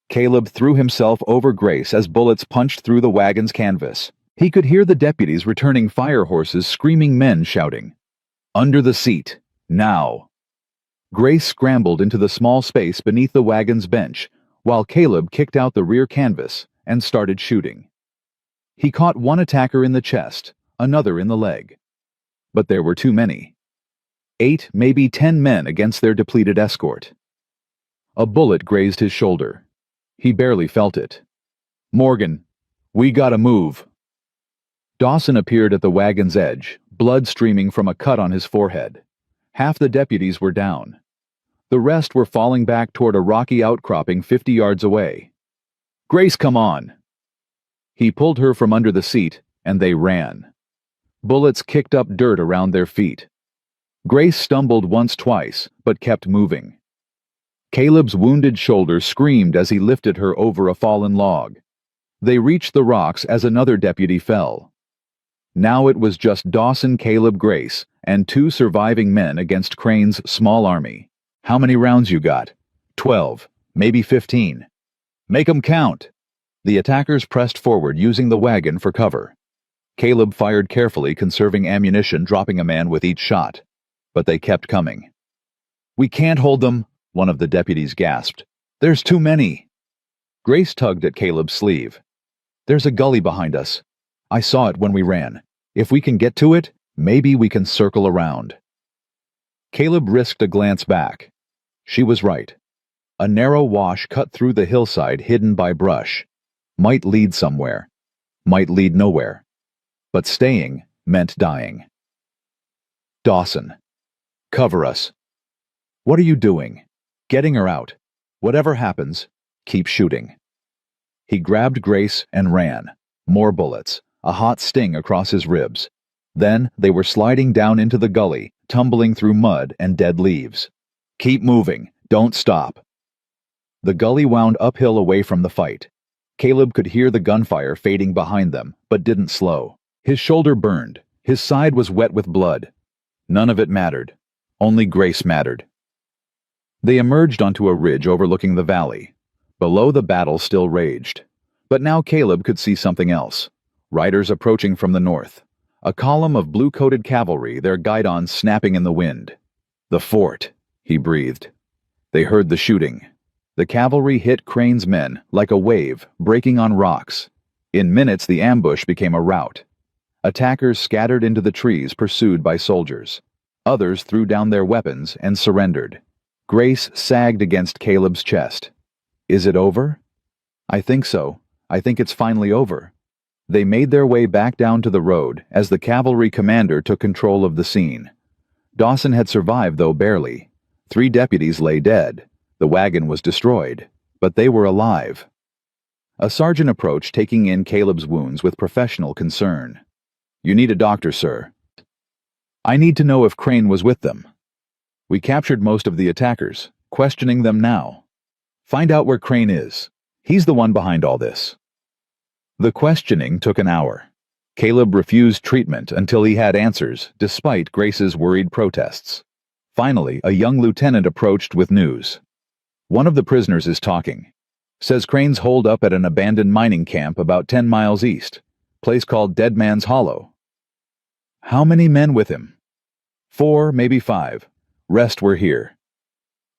A: Caleb threw himself over Grace as bullets punched through the wagon's canvas. He could hear the deputies returning fire horses, screaming men shouting, Under the seat, now! Grace scrambled into the small space beneath the wagon's bench, while Caleb kicked out the rear canvas and started shooting. He caught one attacker in the chest, another in the leg. But there were too many. 8, maybe 10 men against their depleted escort. A bullet grazed his shoulder. He barely felt it. Morgan, we gotta move. Dawson appeared at the wagon's edge, blood streaming from a cut on his forehead. Half the deputies were down. The rest were falling back toward a rocky outcropping 50 yards away. Grace, come on! He pulled her from under the seat, and they ran. Bullets kicked up dirt around their feet. Grace stumbled once-twice, but kept moving. Caleb's wounded shoulder screamed as he lifted her over a fallen log. They reached the rocks as another deputy fell. Now it was just Dawson, Caleb, Grace, and 2 surviving men against Crane's small army. How many rounds you got? 12, maybe 15. Make 'em count. The attackers pressed forward, using the wagon for cover. Caleb fired carefully, conserving ammunition, dropping a man with each shot. But they kept coming. We can't hold them, one of the deputies gasped. There's too many. Grace tugged at Caleb's sleeve. There's a gully behind us. I saw it when we ran. If we can get to it, Maybe we can circle around. Caleb risked a glance back. She was right. A narrow wash cut through the hillside hidden by brush. Might lead somewhere. Might lead nowhere. But staying meant dying. Dawson. Cover us. What are you doing? Getting her out. Whatever happens, keep shooting. He grabbed Grace and ran. More bullets, a hot sting across his ribs. Then they were sliding down into the gully, tumbling through mud and dead leaves. Keep moving. Don't stop. The gully wound uphill away from the fight. Caleb could hear the gunfire fading behind them, but didn't slow. His shoulder burned. His side was wet with blood. None of it mattered. Only Grace mattered. They emerged onto a ridge overlooking the valley. Below, the battle still raged. But now Caleb could see something else. Riders approaching from the north. A column of blue-coated cavalry, their guidons snapping in the wind. The fort, he breathed. They heard the shooting. The cavalry hit Crane's men like a wave, breaking on rocks. In minutes, the ambush became a rout. Attackers scattered into the trees, pursued by soldiers. Others threw down their weapons and surrendered. Grace sagged against Caleb's chest. Is it over? I think so. I think it's finally over. They made their way back down to the road as the cavalry commander took control of the scene. Dawson had survived, though barely. 3 deputies lay dead. The wagon was destroyed, but they were alive. A sergeant approached, taking in Caleb's wounds with professional concern. You need a doctor, sir. I need to know if Crane was with them. We captured most of the attackers, questioning them now. Find out where Crane is. He's the one behind all this. The questioning took an hour. Caleb refused treatment until he had answers, despite Grace's worried protests. Finally, a young lieutenant approached with news. One of the prisoners is talking. Says Crane's holed up at an abandoned mining camp about 10 miles east. Place called Dead Man's Hollow. How many men with him? 4, maybe 5. Rest were here.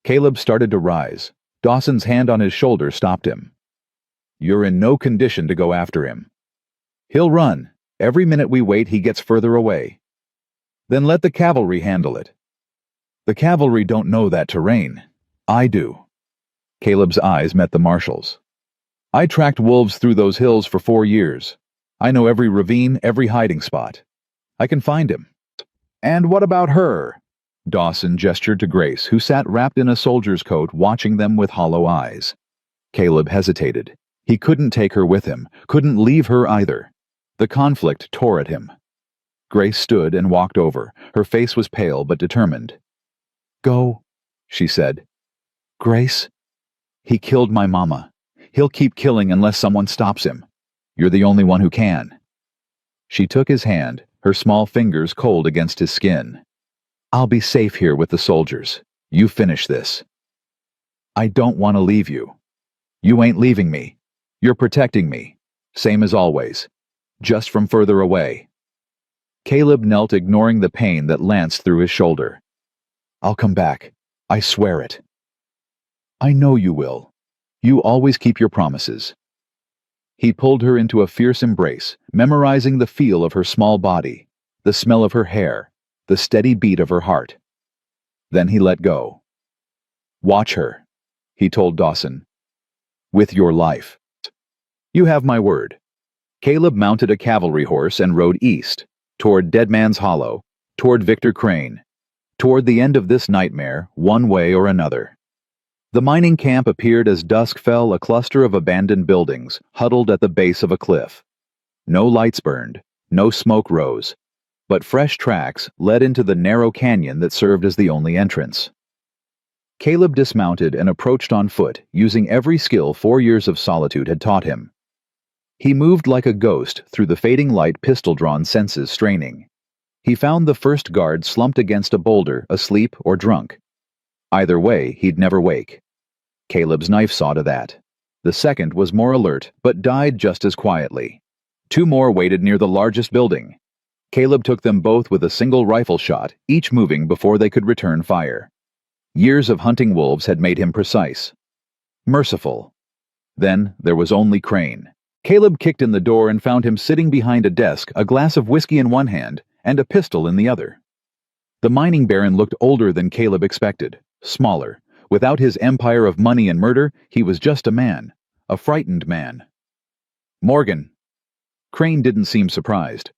A: Caleb started to rise. Dawson's hand on his shoulder stopped him. You're in no condition to go after him. He'll run. Every minute we wait, he gets further away. Then let the cavalry handle it. The cavalry don't know that terrain. I do. Caleb's eyes met the marshal's. I tracked wolves through those hills for 4 years. I know every ravine, every hiding spot. I can find him. And what about her? Dawson gestured to Grace, who sat wrapped in a soldier's coat, watching them with hollow eyes. Caleb hesitated. He couldn't take her with him, couldn't leave her either. The conflict tore at him. Grace stood and walked over. Her face was pale but determined. Go, she said. Grace? He killed my mama. He'll keep killing unless someone stops him. You're the only one who can. She took his hand, her small fingers cold against his skin. I'll be safe here with the soldiers. You finish this. I don't want to leave you. You ain't leaving me. You're protecting me. Same as always. Just from further away. Caleb knelt, ignoring the pain that lanced through his shoulder. I'll come back. I swear it. I know you will. You always keep your promises. He pulled her into a fierce embrace, memorizing the feel of her small body, the smell of her hair, the steady beat of her heart. Then he let go. Watch her, he told Dawson. With your life. You have my word. Caleb mounted a cavalry horse and rode east, toward Dead Man's Hollow, toward Victor Crane, toward the end of this nightmare, one way or another. The mining camp appeared as dusk fell, a cluster of abandoned buildings, huddled at the base of a cliff. No lights burned, no smoke rose, but fresh tracks led into the narrow canyon that served as the only entrance. Caleb dismounted and approached on foot, using every skill 4 years of solitude had taught him. He moved like a ghost through the fading light, pistol-drawn senses straining. He found the first guard slumped against a boulder, asleep or drunk. Either way, he'd never wake. Caleb's knife saw to that. The second was more alert, but died just as quietly. 2 more waited near the largest building. Caleb took them both with a single rifle shot, each moving before they could return fire. Years of hunting wolves had made him precise. Merciful. Then there was only Crane. Caleb kicked in the door and found him sitting behind a desk, a glass of whiskey in one hand and a pistol in the other. The mining baron looked older than Caleb expected, smaller. Without his empire of money and murder, he was just a man, a frightened man. "Morgan." Crane didn't seem surprised.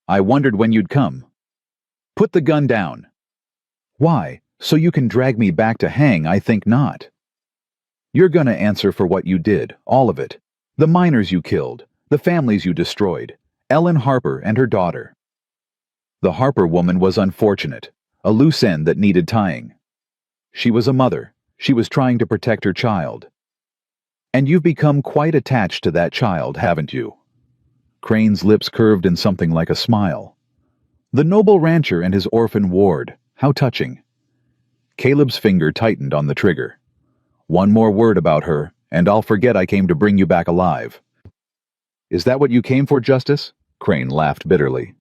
A: "I wondered when you'd come." "Put the gun down." "Why? So you can drag me back to hang? I think not." "You're gonna answer for what you did, all of it. The miners you killed, the families you destroyed, Ellen Harper and her daughter." The Harper woman was unfortunate, a loose end that needed tying. She was a mother. She was trying to protect her child. "And you've become quite attached to that child, haven't you?" Crane's lips curved in something like a smile. "The noble rancher and his orphan ward, how touching." Caleb's finger tightened on the trigger. "One more word about her, and I'll forget I came to bring you back alive." "Is that what you came for, Justice?" Crane laughed bitterly.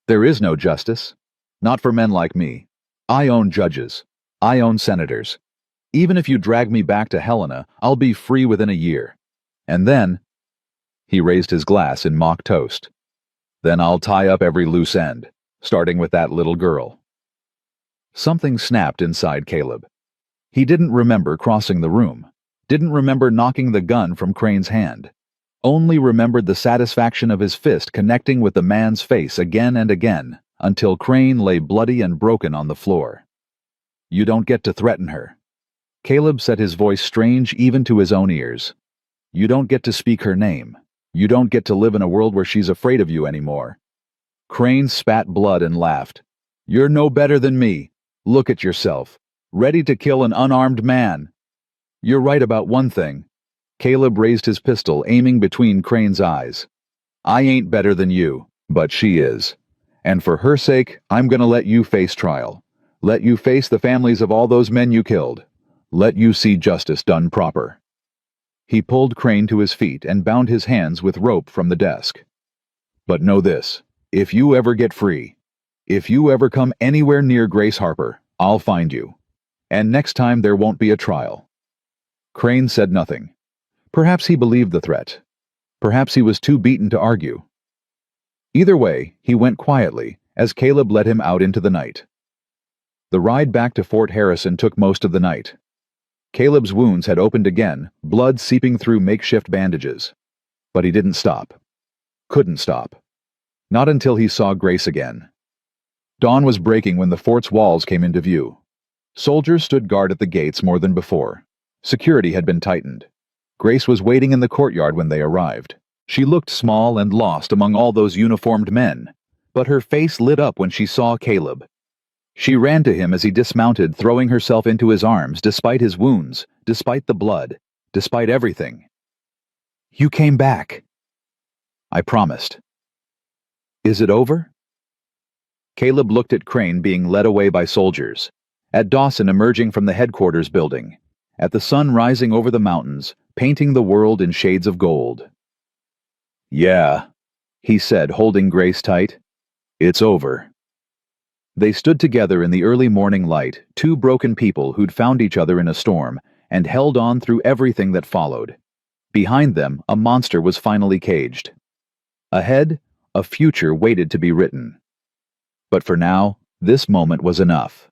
A: "There is no justice. Not for men like me. I own judges. I own senators. Even if you drag me back to Helena, I'll be free within a year. And then—" he raised his glass in mock toast. "Then I'll tie up every loose end, starting with that little girl." Something snapped inside Caleb. He didn't remember crossing the room, didn't remember knocking the gun from Crane's hand, only remembered the satisfaction of his fist connecting with the man's face again and again, until Crane lay bloody and broken on the floor. "You don't get to threaten her." Caleb set his voice strange even to his own ears. "You don't get to speak her name. You don't get to live in a world where she's afraid of you anymore." Crane spat blood and laughed. "You're no better than me. Look at yourself. Ready to kill an unarmed man." "You're right about one thing." Caleb raised his pistol, aiming between Crane's eyes. "I ain't better than you, but she is. And for her sake, I'm gonna let you face trial. Let you face the families of all those men you killed. Let you see justice done proper." He pulled Crane to his feet and bound his hands with rope from the desk. "But know this, if you ever get free, if you ever come anywhere near Grace Harper, I'll find you. And next time there won't be a trial." Crane said nothing. Perhaps he believed the threat. Perhaps he was too beaten to argue. Either way, he went quietly as Caleb led him out into the night. The ride back to Fort Harrison took most of the night. Caleb's wounds had opened again, blood seeping through makeshift bandages. But he didn't stop. Couldn't stop. Not until he saw Grace again. Dawn was breaking when the fort's walls came into view. Soldiers stood guard at the gates more than before. Security had been tightened. Grace was waiting in the courtyard when they arrived. She looked small and lost among all those uniformed men, but her face lit up when she saw Caleb. She ran to him as he dismounted, throwing herself into his arms despite his wounds, despite the blood, despite everything. "You came back." "I promised." "Is it over?" Caleb looked at Crane being led away by soldiers, at Dawson emerging from the headquarters building, at the sun rising over the mountains, painting the world in shades of gold. "Yeah," he said, holding Grace tight. "It's over." They stood together in the early morning light, two broken people who'd found each other in a storm, and held on through everything that followed. Behind them, a monster was finally caged. Ahead, a future waited to be written. But for now, this moment was enough.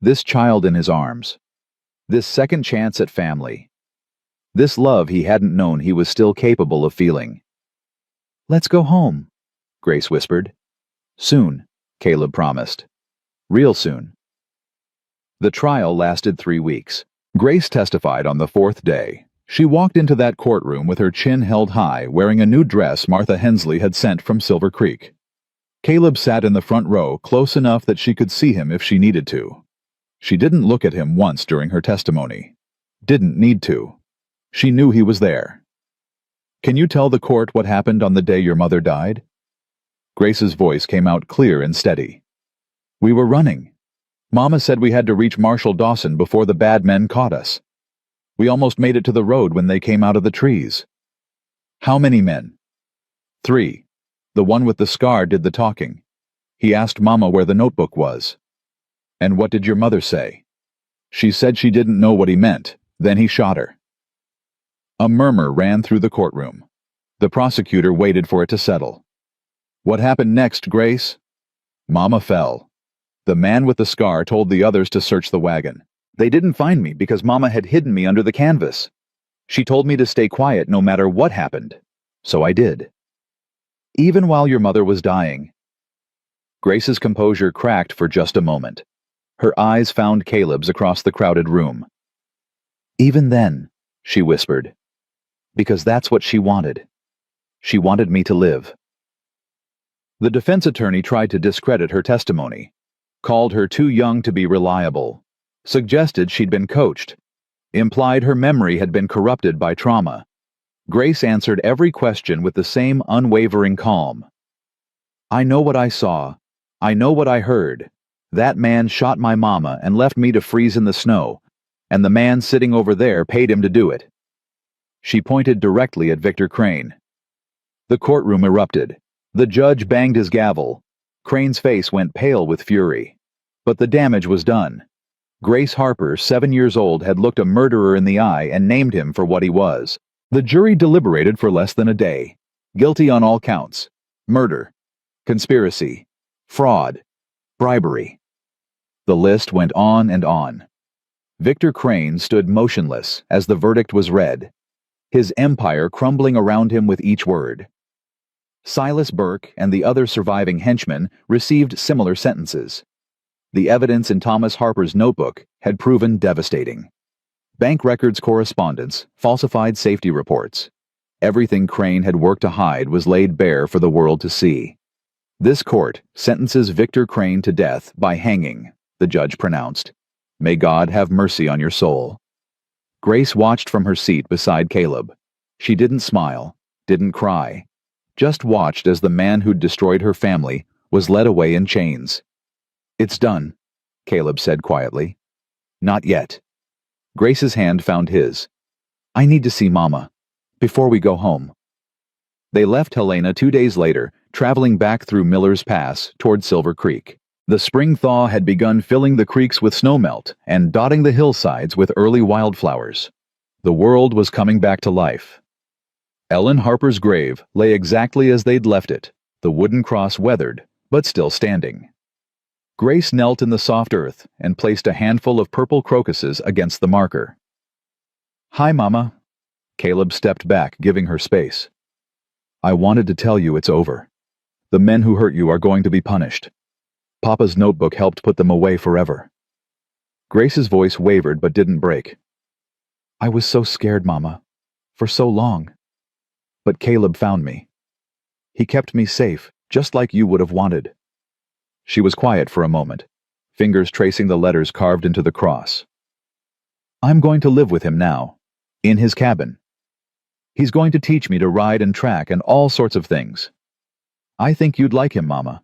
A: This child in his arms. This second chance at family. This love he hadn't known he was still capable of feeling. "Let's go home," Grace whispered. "Soon," Caleb promised. "Real soon." The trial lasted 3 weeks. Grace testified on the 4th day. She walked into that courtroom with her chin held high, wearing a new dress Martha Hensley had sent from Silver Creek. Caleb sat in the front row, close enough that she could see him if she needed to. She didn't look at him once during her testimony. Didn't need to. She knew he was there. "Can you tell the court what happened on the day your mother died?" Grace's voice came out clear and steady. "We were running. Mama said we had to reach Marshal Dawson before the bad men caught us. We almost made it to the road when they came out of the trees." "How many men?" "3. The one with the scar did the talking. He asked Mama where the notebook was." "And what did your mother say?" "She said she didn't know what he meant. Then he shot her." A murmur ran through the courtroom. The prosecutor waited for it to settle. "What happened next, Grace?" Mama fell. The man with the scar told the others to search the wagon. They didn't find me because Mama had hidden me under the canvas. She told me to stay quiet no matter what happened. So I did. Even while your mother was dying. Grace's composure cracked for just a moment. Her eyes found Caleb's across the crowded room. Even then, she whispered, because that's what she wanted. She wanted me to live. The defense attorney tried to discredit her testimony, called her too young to be reliable, suggested she'd been coached, implied her memory had been corrupted by trauma. Grace answered every question with the same unwavering calm. I know what I saw. I know what I heard. That man shot my mama and left me to freeze in the snow, and the man sitting over there paid him to do it. She pointed directly at Victor Crane. The courtroom erupted. The judge banged his gavel. Crane's face went pale with fury. But the damage was done. Grace Harper, 7 years old, had looked a murderer in the eye and named him for what he was. The jury deliberated for less than a day. Guilty on all counts. Murder, conspiracy, fraud, bribery. The list went on and on. Victor Crane stood motionless as the verdict was read, his empire crumbling around him with each word. Silas Burke and the other surviving henchmen received similar sentences. The evidence in Thomas Harper's notebook had proven devastating. Bank records correspondence, falsified safety reports. Everything Crane had worked to hide was laid bare for the world to see. This court sentences Victor Crane to death by hanging, the judge pronounced. May God have mercy on your soul. Grace watched from her seat beside Caleb. She didn't smile, didn't cry, just watched as the man who'd destroyed her family was led away in chains. It's done, Caleb said quietly. Not yet. Grace's hand found his. I need to see Mama, before we go home. They left Helena 2 days later, traveling back through Miller's Pass toward Silver Creek. The spring thaw had begun filling the creeks with snowmelt and dotting the hillsides with early wildflowers. The world was coming back to life. Ellen Harper's grave lay exactly as they'd left it, the wooden cross weathered, but still standing. Grace knelt in the soft earth and placed a handful of purple crocuses against the marker. Hi, Mama. Caleb stepped back, giving her space. I wanted to tell you it's over. The men who hurt you are going to be punished. Papa's notebook helped put them away forever. Grace's voice wavered but didn't break. I was so scared, Mama, for so long. But Caleb found me. He kept me safe, just like you would have wanted. She was quiet for a moment, fingers tracing the letters carved into the cross. I'm going to live with him now, in his cabin. He's going to teach me to ride and track and all sorts of things. I think you'd like him, Mama.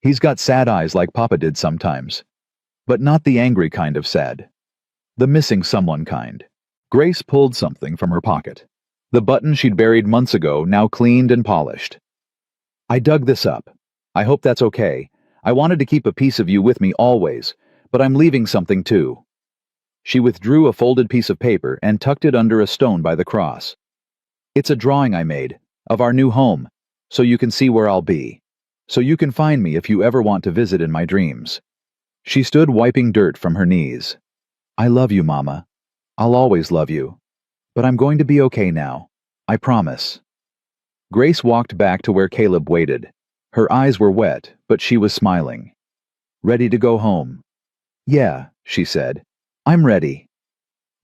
A: He's got sad eyes like Papa did sometimes, but not the angry kind of sad. The missing someone kind. Grace pulled something from her pocket. The button she'd buried months ago, now cleaned and polished. I dug this up. I hope that's okay. I wanted to keep a piece of you with me always, but I'm leaving something too. She withdrew a folded piece of paper and tucked it under a stone by the cross. It's a drawing I made, of our new home, so you can see where I'll be. So you can find me if you ever want to visit in my dreams. She stood wiping dirt from her knees. I love you, Mama. I'll always love you. But I'm going to be okay now. I promise. Grace walked back to where Caleb waited. Her eyes were wet, but she was smiling. Ready to go home? Yeah, she said. I'm ready.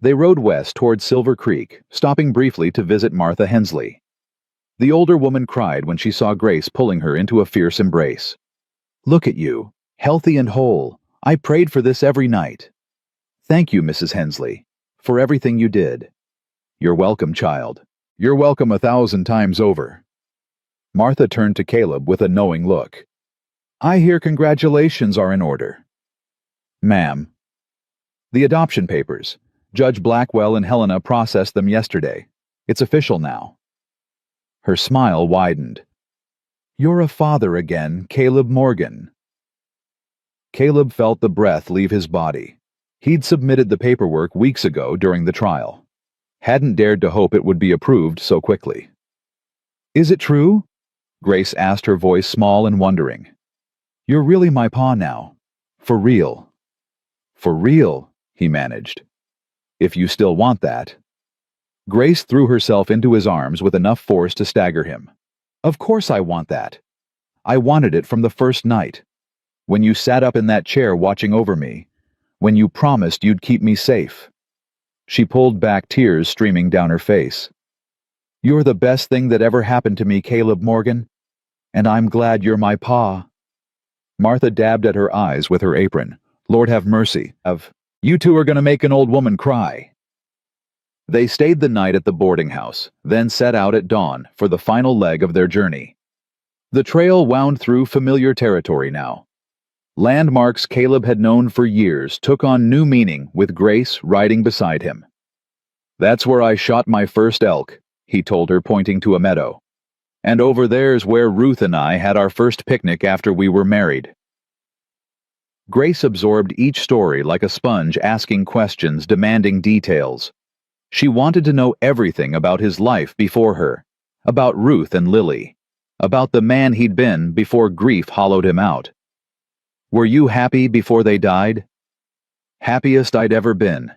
A: They rode west toward Silver Creek, stopping briefly to visit Martha Hensley. The older woman cried when she saw Grace pulling her into a fierce embrace. Look at you, healthy and whole. I prayed for this every night. Thank you, Mrs. Hensley, for everything you did. You're welcome, child. You're welcome 1,000 times over. Martha turned to Caleb with a knowing look. I hear congratulations are in order. Ma'am. The adoption papers. Judge Blackwell and Helena processed them yesterday. It's official now. Her smile widened. You're a father again, Caleb Morgan. Caleb felt the breath leave his body. He'd submitted the paperwork weeks ago during the trial. Hadn't dared to hope it would be approved so quickly. Is it true? Grace asked, her voice small and wondering. You're really my pa now. For real. For real, he managed. If you still want that. Grace threw herself into his arms with enough force to stagger him. Of course I want that. I wanted it from the first night. When you sat up in that chair watching over me. When you promised you'd keep me safe. She pulled back, tears streaming down her face. You're the best thing that ever happened to me, Caleb Morgan. And I'm glad you're my pa. Martha dabbed at her eyes with her apron. Lord have mercy. You two are going to make an old woman cry. They stayed the night at the boarding house, then set out at dawn for the final leg of their journey. The trail wound through familiar territory now. Landmarks Caleb had known for years took on new meaning with Grace riding beside him. That's where I shot my first elk, he told her, pointing to a meadow. And over there's where Ruth and I had our first picnic after we were married. Grace absorbed each story like a sponge, asking questions, demanding details. She wanted to know everything about his life before her, about Ruth and Lily, about the man he'd been before grief hollowed him out. Were you happy before they died? Happiest I'd ever been.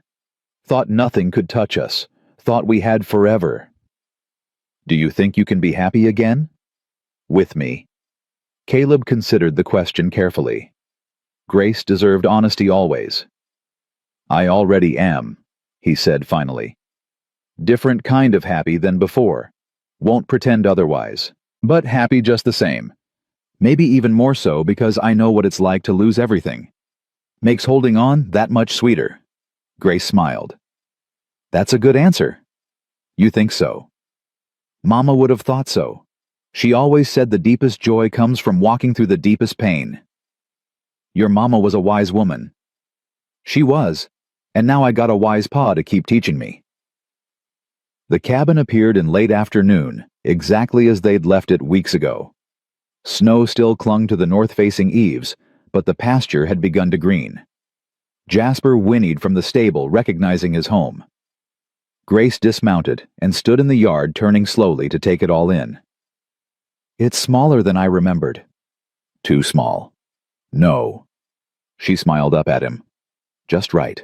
A: Thought nothing could touch us. Thought we had forever. Do you think you can be happy again? With me. Caleb considered the question carefully. Grace deserved honesty always. I already am, he said finally. Different kind of happy than before. Won't pretend otherwise. But happy just the same. Maybe even more so because I know what it's like to lose everything. Makes holding on that much sweeter. Grace smiled. That's a good answer. You think so? Mama would have thought so. She always said the deepest joy comes from walking through the deepest pain. Your mama was a wise woman. She was, and now I got a wise pa to keep teaching me. The cabin appeared in late afternoon, exactly as they'd left it weeks ago. Snow still clung to the north-facing eaves, but the pasture had begun to green. Jasper whinnied from the stable, recognizing his home. Grace dismounted and stood in the yard, turning slowly to take it all in. It's smaller than I remembered. Too small. No. She smiled up at him. Just right.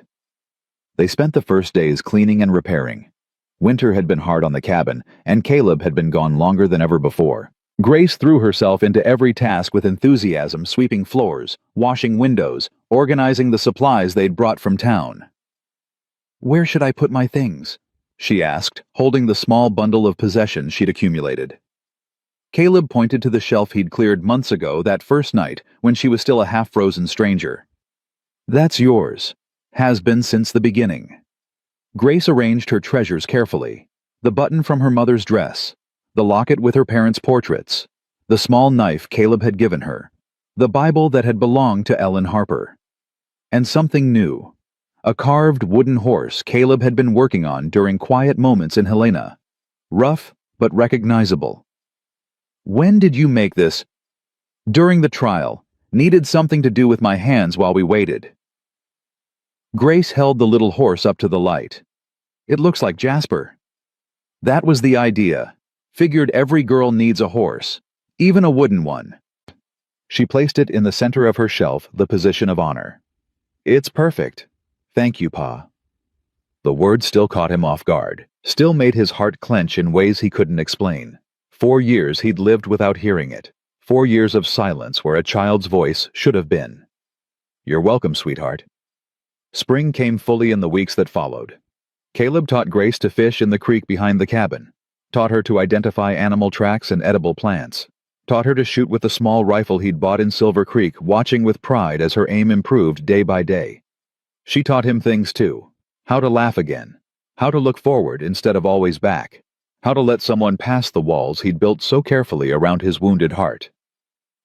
A: They spent the first days cleaning and repairing. Winter had been hard on the cabin, and Caleb had been gone longer than ever before. Grace threw herself into every task with enthusiasm, sweeping floors, washing windows, organizing the supplies they'd brought from town. Where should I put my things? She asked, holding the small bundle of possessions she'd accumulated. Caleb pointed to the shelf he'd cleared months ago that first night when she was still a half-frozen stranger. That's yours. Has been since the beginning. Grace arranged her treasures carefully. The button from her mother's dress, the locket with her parents' portraits, the small knife Caleb had given her, the Bible that had belonged to Ellen Harper. And something new. A carved wooden horse Caleb had been working on during quiet moments in Helena. Rough, but recognizable. When did you make this? During the trial. Needed something to do with my hands while we waited. Grace held the little horse up to the light. It looks like Jasper. That was the idea. Figured every girl needs a horse, even a wooden one. She placed it in the center of her shelf, the position of honor. It's perfect. Thank you, Pa. The word still caught him off guard, still made his heart clench in ways he couldn't explain. 4 years he'd lived without hearing it. 4 years of silence where a child's voice should have been. You're welcome, sweetheart. Spring came fully in the weeks that followed. Caleb taught Grace to fish in the creek behind the cabin, taught her to identify animal tracks and edible plants, taught her to shoot with the small rifle he'd bought in Silver Creek, watching with pride as her aim improved day by day. She taught him things too, how to laugh again, how to look forward instead of always back, how to let someone pass the walls he'd built so carefully around his wounded heart.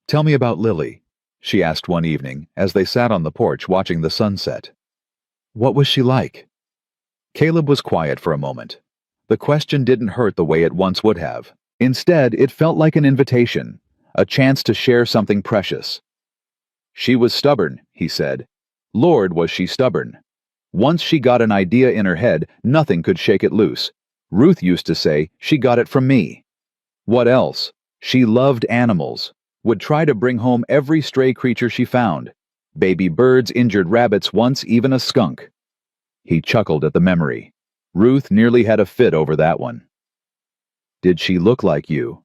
A: Tell me about Lily, she asked one evening as they sat on the porch watching the sunset. What was she like? Caleb was quiet for a moment. The question didn't hurt the way it once would have. Instead, it felt like an invitation, a chance to share something precious. She was stubborn, he said. Lord, was she stubborn. Once she got an idea in her head, nothing could shake it loose. Ruth used to say she got it from me. What else? She loved animals. would try to bring home every stray creature she found. Baby birds, injured rabbits, once even a skunk. He chuckled at the memory. Ruth nearly had a fit over that one. Did she look like you?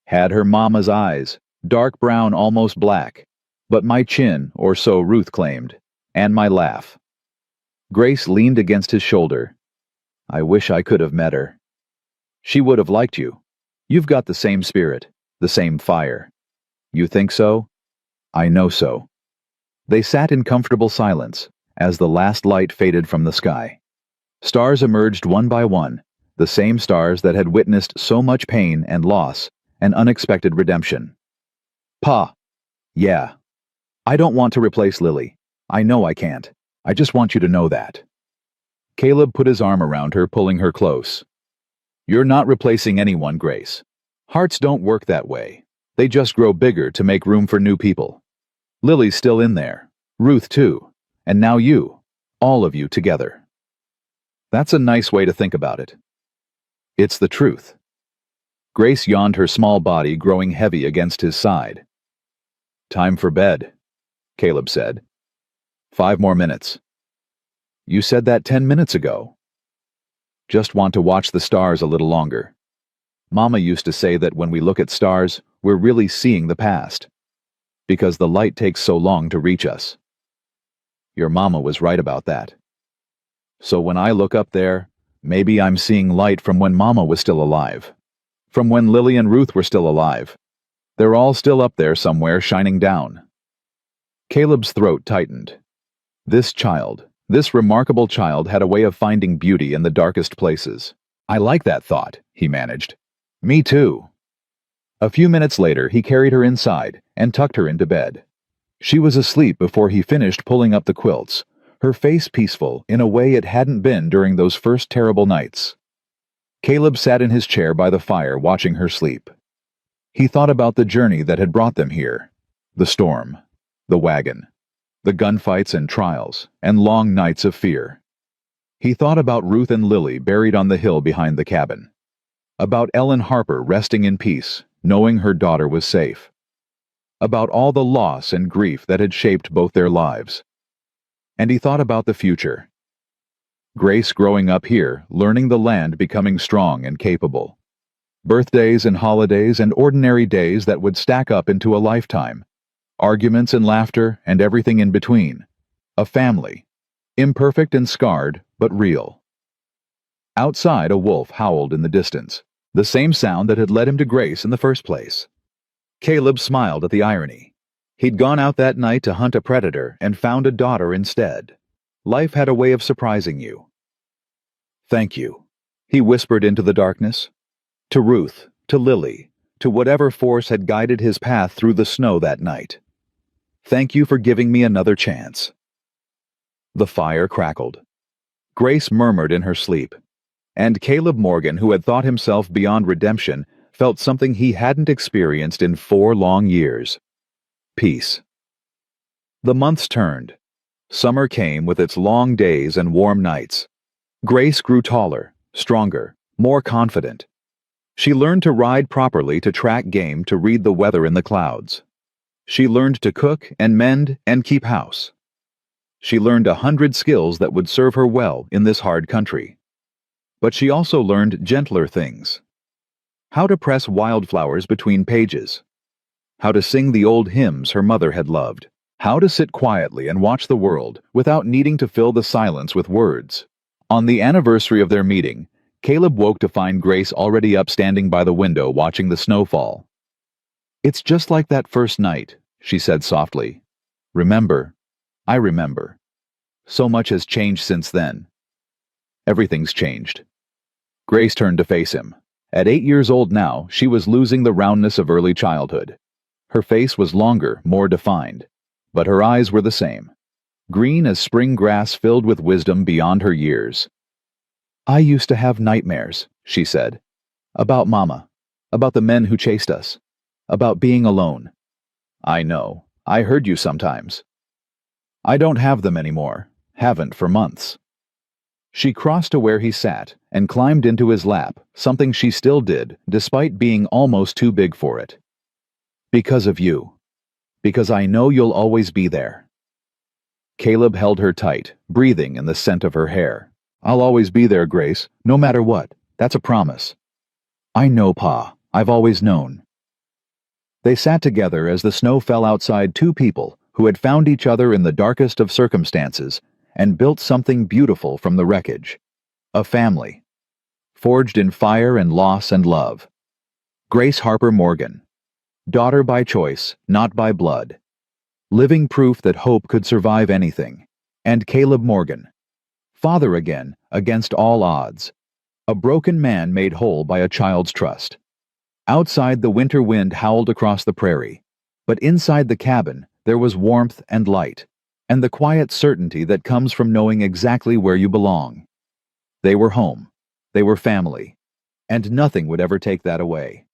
A: Had her mama's eyes, dark brown, almost black. But my chin, or so Ruth claimed, and my laugh. Grace leaned against his shoulder. I wish I could have met her. She would have liked you. You've got the same spirit, the same fire. You think so? I know so. They sat in comfortable silence as the last light faded from the sky. Stars emerged one by one, the same stars that had witnessed so much pain and loss and unexpected redemption. Pa. Yeah. I don't want to replace Lily. I know I can't. I just want you to know that. Caleb put his arm around her, pulling her close. You're not replacing anyone, Grace. Hearts don't work that way. They just grow bigger to make room for new people. Lily's still in there. Ruth too. And now you. All of you together. That's a nice way to think about it. It's the truth. Grace yawned, her small body growing heavy against his side. Time for bed, Caleb said. 5 more minutes. You said that 10 minutes ago. Just want to watch the stars a little longer. Mama used to say that when we look at stars, we're really seeing the past. Because the light takes so long to reach us. Your mama was right about that. So when I look up there, maybe I'm seeing light from when Mama was still alive. From when Lily and Ruth were still alive. They're all still up there somewhere, shining down. Caleb's throat tightened. This child, this remarkable child, had a way of finding beauty in the darkest places. I like that thought, he managed. Me too. A few minutes later, he carried her inside and tucked her into bed. She was asleep before he finished pulling up the quilts, her face peaceful in a way it hadn't been during those first terrible nights. Caleb sat in his chair by the fire watching her sleep. He thought about the journey that had brought them here, the storm, the wagon, the gunfights and trials, and long nights of fear. He thought about Ruth and Lily buried on the hill behind the cabin, about Ellen Harper resting in peace, knowing her daughter was safe, about all the loss and grief that had shaped both their lives. And he thought about the future. Grace growing up here, learning the land, becoming strong and capable. Birthdays and holidays and ordinary days that would stack up into a lifetime. Arguments and laughter and everything in between. A family. Imperfect and scarred, but real. Outside, a wolf howled in the distance, the same sound that had led him to Grace in the first place. Caleb smiled at the irony. He'd gone out that night to hunt a predator and found a daughter instead. Life had a way of surprising you. Thank you, he whispered into the darkness. To Ruth, to Lily, to whatever force had guided his path through the snow that night. Thank you for giving me another chance. The fire crackled. Grace murmured in her sleep, and Caleb Morgan, who had thought himself beyond redemption, felt something he hadn't experienced in 4 long years. Peace. The months turned. Summer came with its long days and warm nights. Grace grew taller, stronger, more confident. She learned to ride properly, to track game, to read the weather in the clouds. She learned to cook and mend and keep house. She learned 100 skills that would serve her well in this hard country. But she also learned gentler things. How to press wildflowers between pages. How to sing the old hymns her mother had loved. How to sit quietly and watch the world without needing to fill the silence with words. On the anniversary of their meeting, Caleb woke to find Grace already up, standing by the window watching the snowfall. It's just like that first night, she said softly. Remember? I remember. So much has changed since then. Everything's changed. Grace turned to face him. At 8 years old now, she was losing the roundness of early childhood. Her face was longer, more defined, but her eyes were the same, green as spring grass, filled with wisdom beyond her years. I used to have nightmares, she said, about Mama, about the men who chased us, about being alone. I know, I heard you sometimes. I don't have them anymore, haven't for months. She crossed to where he sat and climbed into his lap, something she still did, despite being almost too big for it. Because of you. Because I know you'll always be there. Caleb held her tight, breathing in the scent of her hair. I'll always be there, Grace, no matter what. That's a promise. I know, Pa. I've always known. They sat together as the snow fell outside two people who had found each other in the darkest of circumstances and built something beautiful from the wreckage. A family. Forged in fire and loss and love. Grace Harper Morgan. Daughter by choice, not by blood. Living proof that hope could survive anything. And Caleb Morgan. Father again, against all odds. A broken man made whole by a child's trust. Outside, the winter wind howled across the prairie, but inside the cabin there was warmth and light, and the quiet certainty that comes from knowing exactly where you belong. They were home. They were family. And nothing would ever take that away.